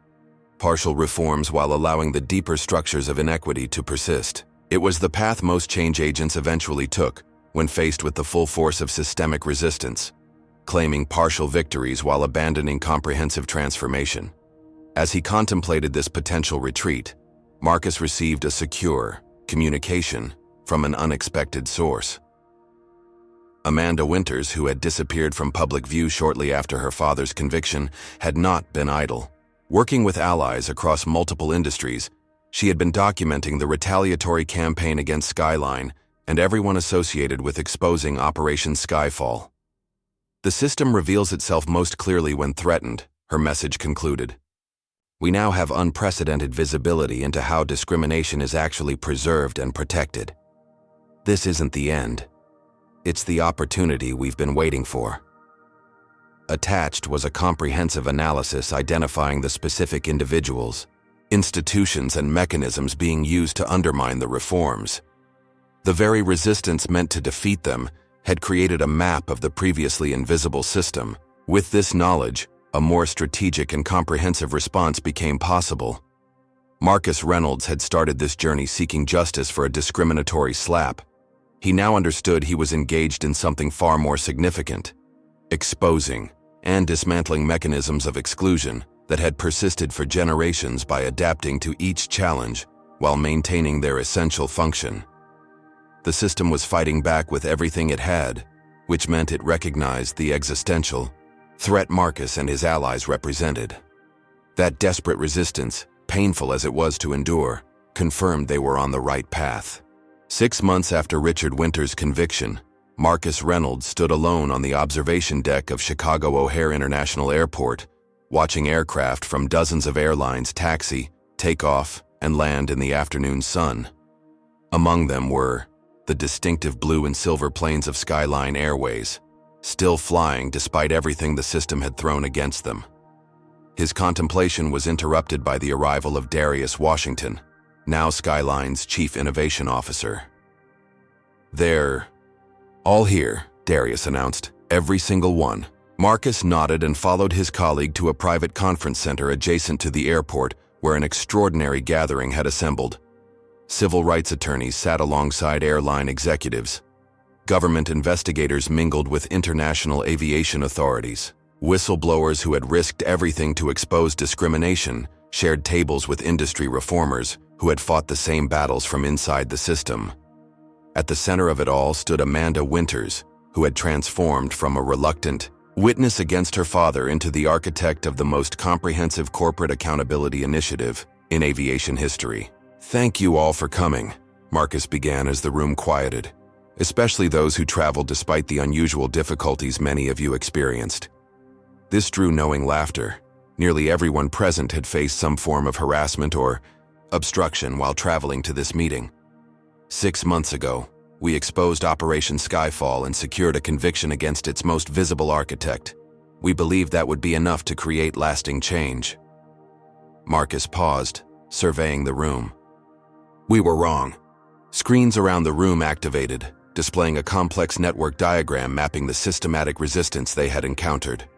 partial reforms while allowing the deeper structures of inequity to persist. It was the path most change agents eventually took when faced with the full force of systemic resistance, claiming partial victories while abandoning comprehensive transformation. As he contemplated this potential retreat, Marcus received a secure communication from an unexpected source. Amanda Winters, who had disappeared from public view shortly after her father's conviction, had not been idle. Working with allies across multiple industries, she had been documenting the retaliatory campaign against Skyline and everyone associated with exposing Operation Skyfall. The system reveals itself most clearly when threatened, her message concluded. We now have unprecedented visibility into how discrimination is actually preserved and protected. This isn't the end. It's the opportunity we've been waiting for. Attached was a comprehensive analysis identifying the specific individuals, institutions, and mechanisms being used to undermine the reforms. The very resistance meant to defeat them had created a map of the previously invisible system. With this knowledge, a more strategic and comprehensive response became possible. Marcus Reynolds had started this journey seeking justice for a discriminatory slap. He now understood he was engaged in something far more significant, exposing and dismantling mechanisms of exclusion that had persisted for generations by adapting to each challenge while maintaining their essential function. The system was fighting back with everything it had, which meant it recognized the existential threat Marcus and his allies represented. That desperate resistance, painful as it was to endure, confirmed they were on the right path. 6 months after Richard Winters' conviction, Marcus Reynolds stood alone on the observation deck of Chicago O'Hare International Airport, watching aircraft from dozens of airlines taxi, take off, and land in the afternoon sun. Among them were the distinctive blue and silver planes of Skyline Airways, still flying despite everything the system had thrown against them. His contemplation was interrupted by the arrival of Darius Washington, now Skyline's Chief Innovation Officer. "They're all here," Darius announced, "every single one." Marcus nodded and followed his colleague to a private conference center adjacent to the airport where an extraordinary gathering had assembled. Civil rights attorneys sat alongside airline executives. Government investigators mingled with international aviation authorities. Whistleblowers who had risked everything to expose discrimination shared tables with industry reformers who had fought the same battles from inside the system. At the center of it all stood Amanda Winters, who had transformed from a reluctant witness against her father into the architect of the most comprehensive corporate accountability initiative in aviation history. "Thank you all for coming," Marcus began as the room quieted, "especially those who traveled despite the unusual difficulties many of you experienced." This drew knowing laughter. Nearly everyone present had faced some form of harassment or obstruction while traveling to this meeting. 6 months ago, we exposed Operation Skyfall and secured a conviction against its most visible architect. We believed that would be enough to create lasting change. Marcus paused, surveying the room. We were wrong. Screens around the room activated, displaying a complex network diagram mapping the systematic resistance they had encountered.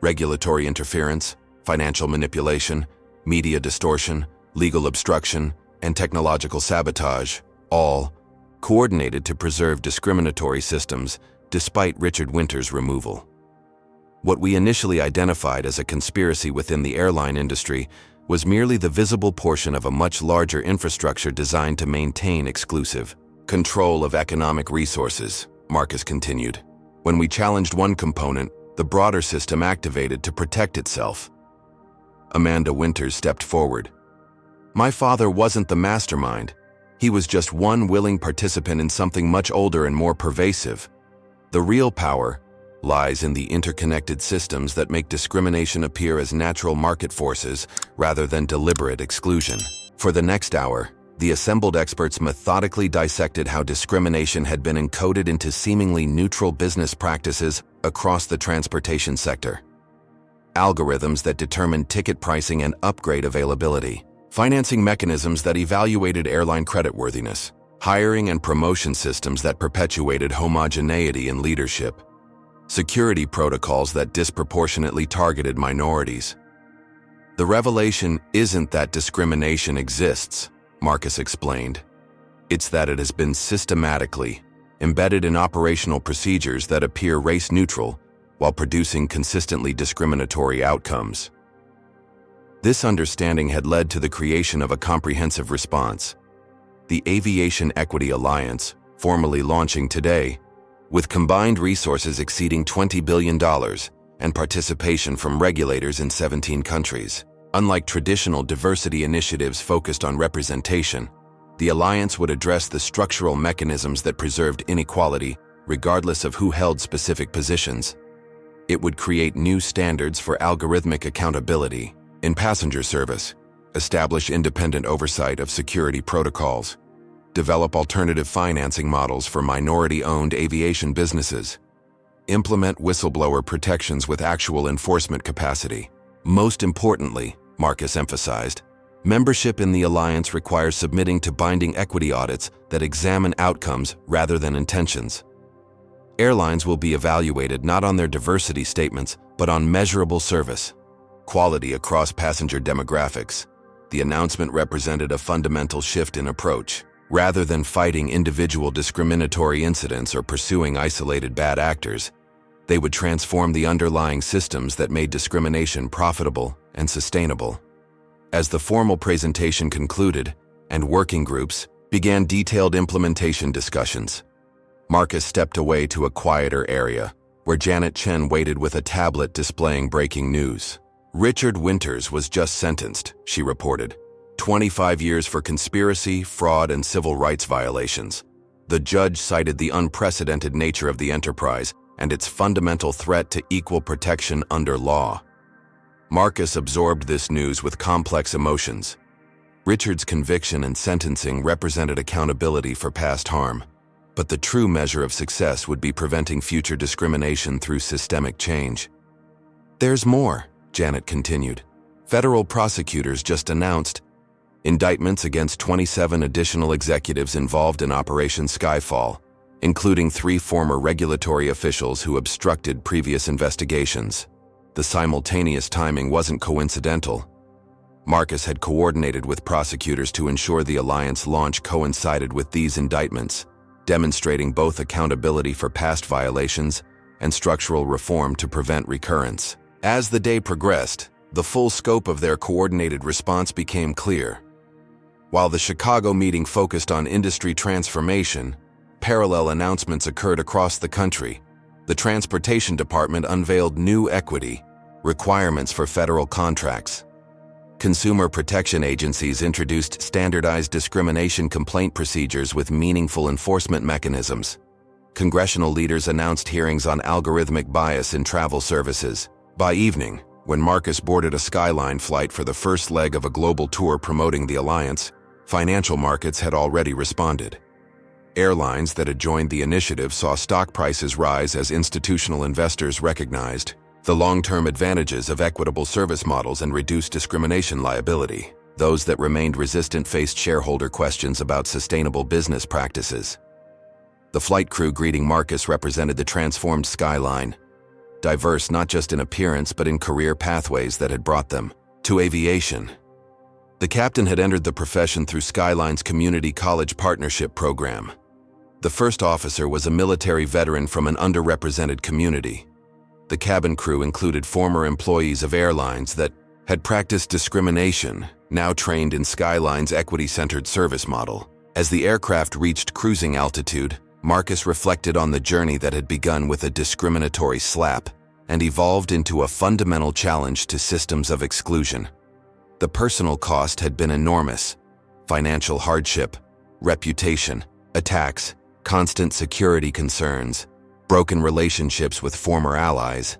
Regulatory interference, financial manipulation, media distortion, legal obstruction, and technological sabotage, all coordinated to preserve discriminatory systems despite Richard Winters' removal. What we initially identified as a conspiracy within the airline industry was merely the visible portion of a much larger infrastructure designed to maintain exclusive control of economic resources, Marcus continued. When we challenged one component, the broader system activated to protect itself. Amanda Winters stepped forward. My father wasn't the mastermind. He was just one willing participant in something much older and more pervasive. The real power lies in the interconnected systems that make discrimination appear as natural market forces rather than deliberate exclusion. For the next hour, the assembled experts methodically dissected how discrimination had been encoded into seemingly neutral business practices across the transportation sector. Algorithms that determined ticket pricing and upgrade availability, financing mechanisms that evaluated airline creditworthiness, hiring and promotion systems that perpetuated homogeneity in leadership, security protocols that disproportionately targeted minorities. The revelation isn't that discrimination exists, Marcus explained. It's that it has been systematically embedded in operational procedures that appear race-neutral while producing consistently discriminatory outcomes. This understanding had led to the creation of a comprehensive response, the Aviation Equity Alliance, formally launching today, with combined resources exceeding $20 billion and participation from regulators in 17 countries. Unlike traditional diversity initiatives focused on representation, the alliance would address the structural mechanisms that preserved inequality, regardless of who held specific positions. It would create new standards for algorithmic accountability in passenger service, establish independent oversight of security protocols, develop alternative financing models for minority-owned aviation businesses, implement whistleblower protections with actual enforcement capacity. Most importantly, Marcus emphasized, membership in the alliance requires submitting to binding equity audits that examine outcomes rather than intentions. Airlines will be evaluated not on their diversity statements, but on measurable service, quality across passenger demographics. The announcement represented a fundamental shift in approach. Rather than fighting individual discriminatory incidents or pursuing isolated bad actors, they would transform the underlying systems that made discrimination profitable and sustainable. As the formal presentation concluded and working groups began detailed implementation discussions, Marcus stepped away to a quieter area where Janet Chen waited with a tablet displaying breaking news. Richard Winters was just sentenced, she reported. 25 years for conspiracy, fraud, and civil rights violations. The judge cited the unprecedented nature of the enterprise and its fundamental threat to equal protection under law. Marcus absorbed this news with complex emotions. Richard's conviction and sentencing represented accountability for past harm, but the true measure of success would be preventing future discrimination through systemic change. There's more, Janet continued. Federal prosecutors just announced indictments against 27 additional executives involved in Operation Skyfall, including 3 former regulatory officials who obstructed previous investigations. The simultaneous timing wasn't coincidental. Marcus had coordinated with prosecutors to ensure the alliance launch coincided with these indictments, demonstrating both accountability for past violations and structural reform to prevent recurrence. As the day progressed, the full scope of their coordinated response became clear. While the Chicago meeting focused on industry transformation, parallel announcements occurred across the country. The Transportation Department unveiled new equity requirements for federal contracts. Consumer protection agencies introduced standardized discrimination complaint procedures with meaningful enforcement mechanisms. Congressional leaders announced hearings on algorithmic bias in travel services. By evening, when Marcus boarded a Skyline flight for the first leg of a global tour promoting the alliance, financial markets had already responded. Airlines that had joined the initiative saw stock prices rise as institutional investors recognized the long-term advantages of equitable service models and reduced discrimination liability. Those that remained resistant faced shareholder questions about sustainable business practices. The flight crew greeting Marcus represented the transformed Skyline, diverse not just in appearance but in career pathways that had brought them to aviation. The captain had entered the profession through Skyline's Community College Partnership Program. The first officer was a military veteran from an underrepresented community. The cabin crew included former employees of airlines that had practiced discrimination, now trained in Skyline's equity-centered service model. As the aircraft reached cruising altitude, Marcus reflected on the journey that had begun with a discriminatory slap and evolved into a fundamental challenge to systems of exclusion. The personal cost had been enormous: financial hardship, reputation, attacks, constant security concerns, broken relationships with former allies.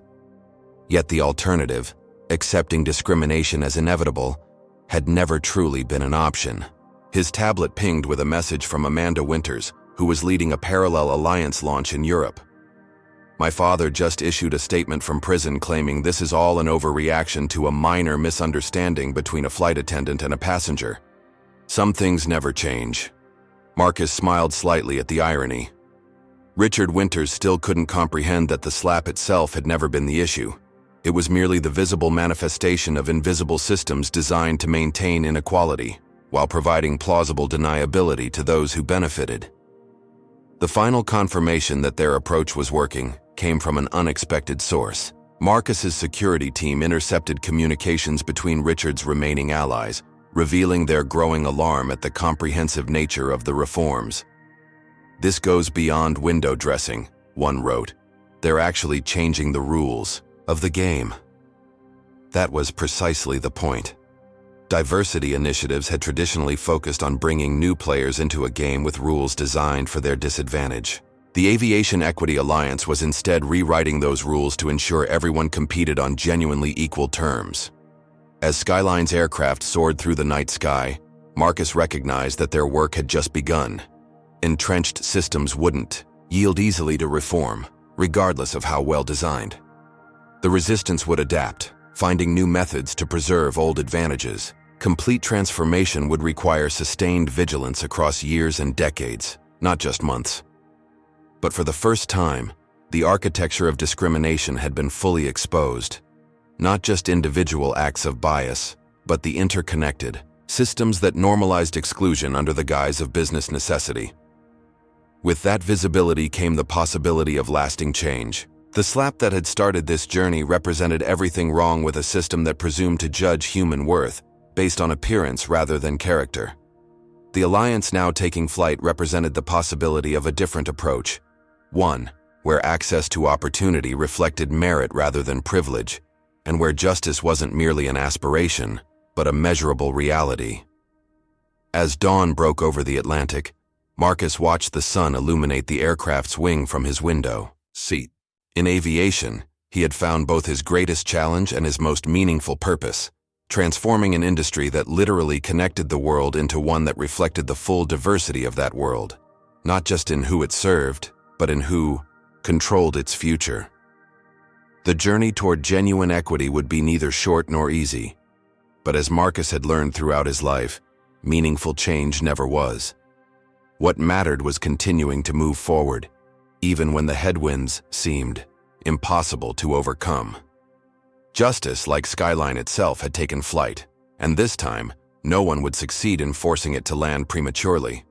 Yet the alternative, accepting discrimination as inevitable, had never truly been an option. His tablet pinged with a message from Amanda Winters, who was leading a parallel alliance launch in Europe. "My father just issued a statement from prison claiming this is all an overreaction to a minor misunderstanding between a flight attendant and a passenger. Some things never change." Marcus smiled slightly at the irony. Richard Winters still couldn't comprehend that the slap itself had never been the issue. It was merely the visible manifestation of invisible systems designed to maintain inequality, while providing plausible deniability to those who benefited. The final confirmation that their approach was working came from an unexpected source. Marcus's security team intercepted communications between Richard's remaining allies, revealing their growing alarm at the comprehensive nature of the reforms. "This goes beyond window dressing," one wrote. "They're actually changing the rules of the game." That was precisely the point. Diversity initiatives had traditionally focused on bringing new players into a game with rules designed for their disadvantage. The Aviation Equity Alliance was instead rewriting those rules to ensure everyone competed on genuinely equal terms. As Skyline's aircraft soared through the night sky, Marcus recognized that their work had just begun. Entrenched systems wouldn't yield easily to reform, regardless of how well designed. The resistance would adapt, finding new methods to preserve old advantages. Complete transformation would require sustained vigilance across years and decades, not just months. But for the first time, the architecture of discrimination had been fully exposed. Not just individual acts of bias, but the interconnected systems that normalized exclusion under the guise of business necessity. With that visibility came the possibility of lasting change. The slap that had started this journey represented everything wrong with a system that presumed to judge human worth based on appearance rather than character. The alliance now taking flight represented the possibility of a different approach. One, where access to opportunity reflected merit rather than privilege, and where justice wasn't merely an aspiration, but a measurable reality. As dawn broke over the Atlantic, Marcus watched the sun illuminate the aircraft's wing from his window seat. In aviation, he had found both his greatest challenge and his most meaningful purpose, transforming an industry that literally connected the world into one that reflected the full diversity of that world, not just in who it served, but in who controlled its future. The journey toward genuine equity would be neither short nor easy, but as Marcus had learned throughout his life, meaningful change never was. What mattered was continuing to move forward, even when the headwinds seemed impossible to overcome. Justice, like Skyline itself, had taken flight, and this time, no one would succeed in forcing it to land prematurely.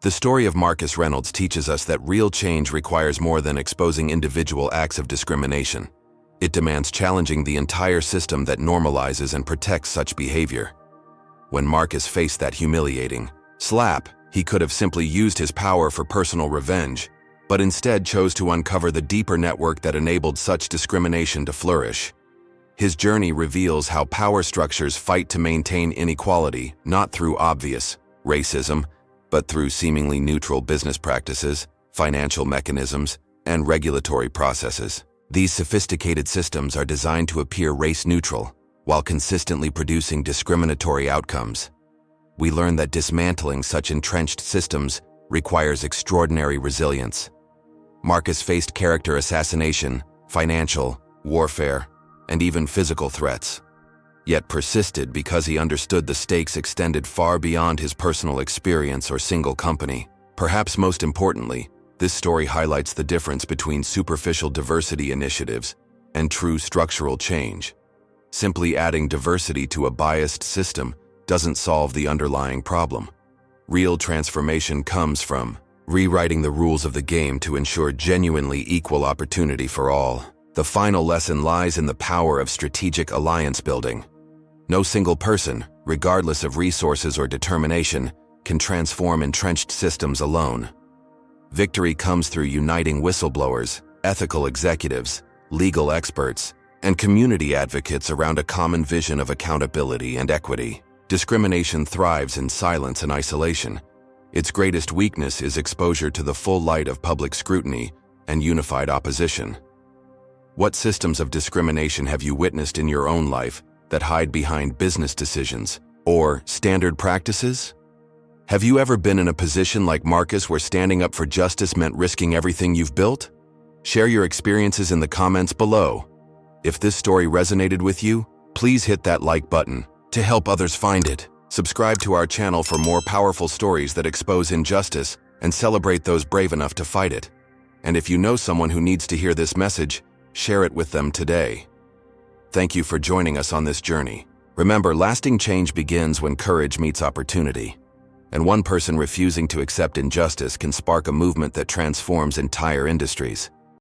The story of Marcus Reynolds teaches us that real change requires more than exposing individual acts of discrimination. It demands challenging the entire system that normalizes and protects such behavior. When Marcus faced that humiliating slap, he could have simply used his power for personal revenge, but instead chose to uncover the deeper network that enabled such discrimination to flourish. His journey reveals how power structures fight to maintain inequality, not through obvious racism, but through seemingly neutral business practices, financial mechanisms, and regulatory processes. These sophisticated systems are designed to appear race-neutral, while consistently producing discriminatory outcomes. We learn that dismantling such entrenched systems requires extraordinary resilience. Marcus faced character assassination, financial warfare, and even physical threats, yet persisted because he understood the stakes extended far beyond his personal experience or single company. Perhaps most importantly, this story highlights the difference between superficial diversity initiatives and true structural change. Simply adding diversity to a biased system doesn't solve the underlying problem. Real transformation comes from rewriting the rules of the game to ensure genuinely equal opportunity for all. The final lesson lies in the power of strategic alliance building. No single person, regardless of resources or determination, can transform entrenched systems alone. Victory comes through uniting whistleblowers, ethical executives, legal experts, and community advocates around a common vision of accountability and equity. Discrimination thrives in silence and isolation. Its greatest weakness is exposure to the full light of public scrutiny and unified opposition. What systems of discrimination have you witnessed in your own life that hide behind business decisions or standard practices? Have you ever been in a position like Marcus where standing up for justice meant risking everything you've built? Share your experiences in the comments below. If this story resonated with you, please hit that like button to help others find it. Subscribe to our channel for more powerful stories that expose injustice and celebrate those brave enough to fight it. And if you know someone who needs to hear this message, share it with them today. Thank you for joining us on this journey. Remember, lasting change begins when courage meets opportunity. And one person refusing to accept injustice can spark a movement that transforms entire industries.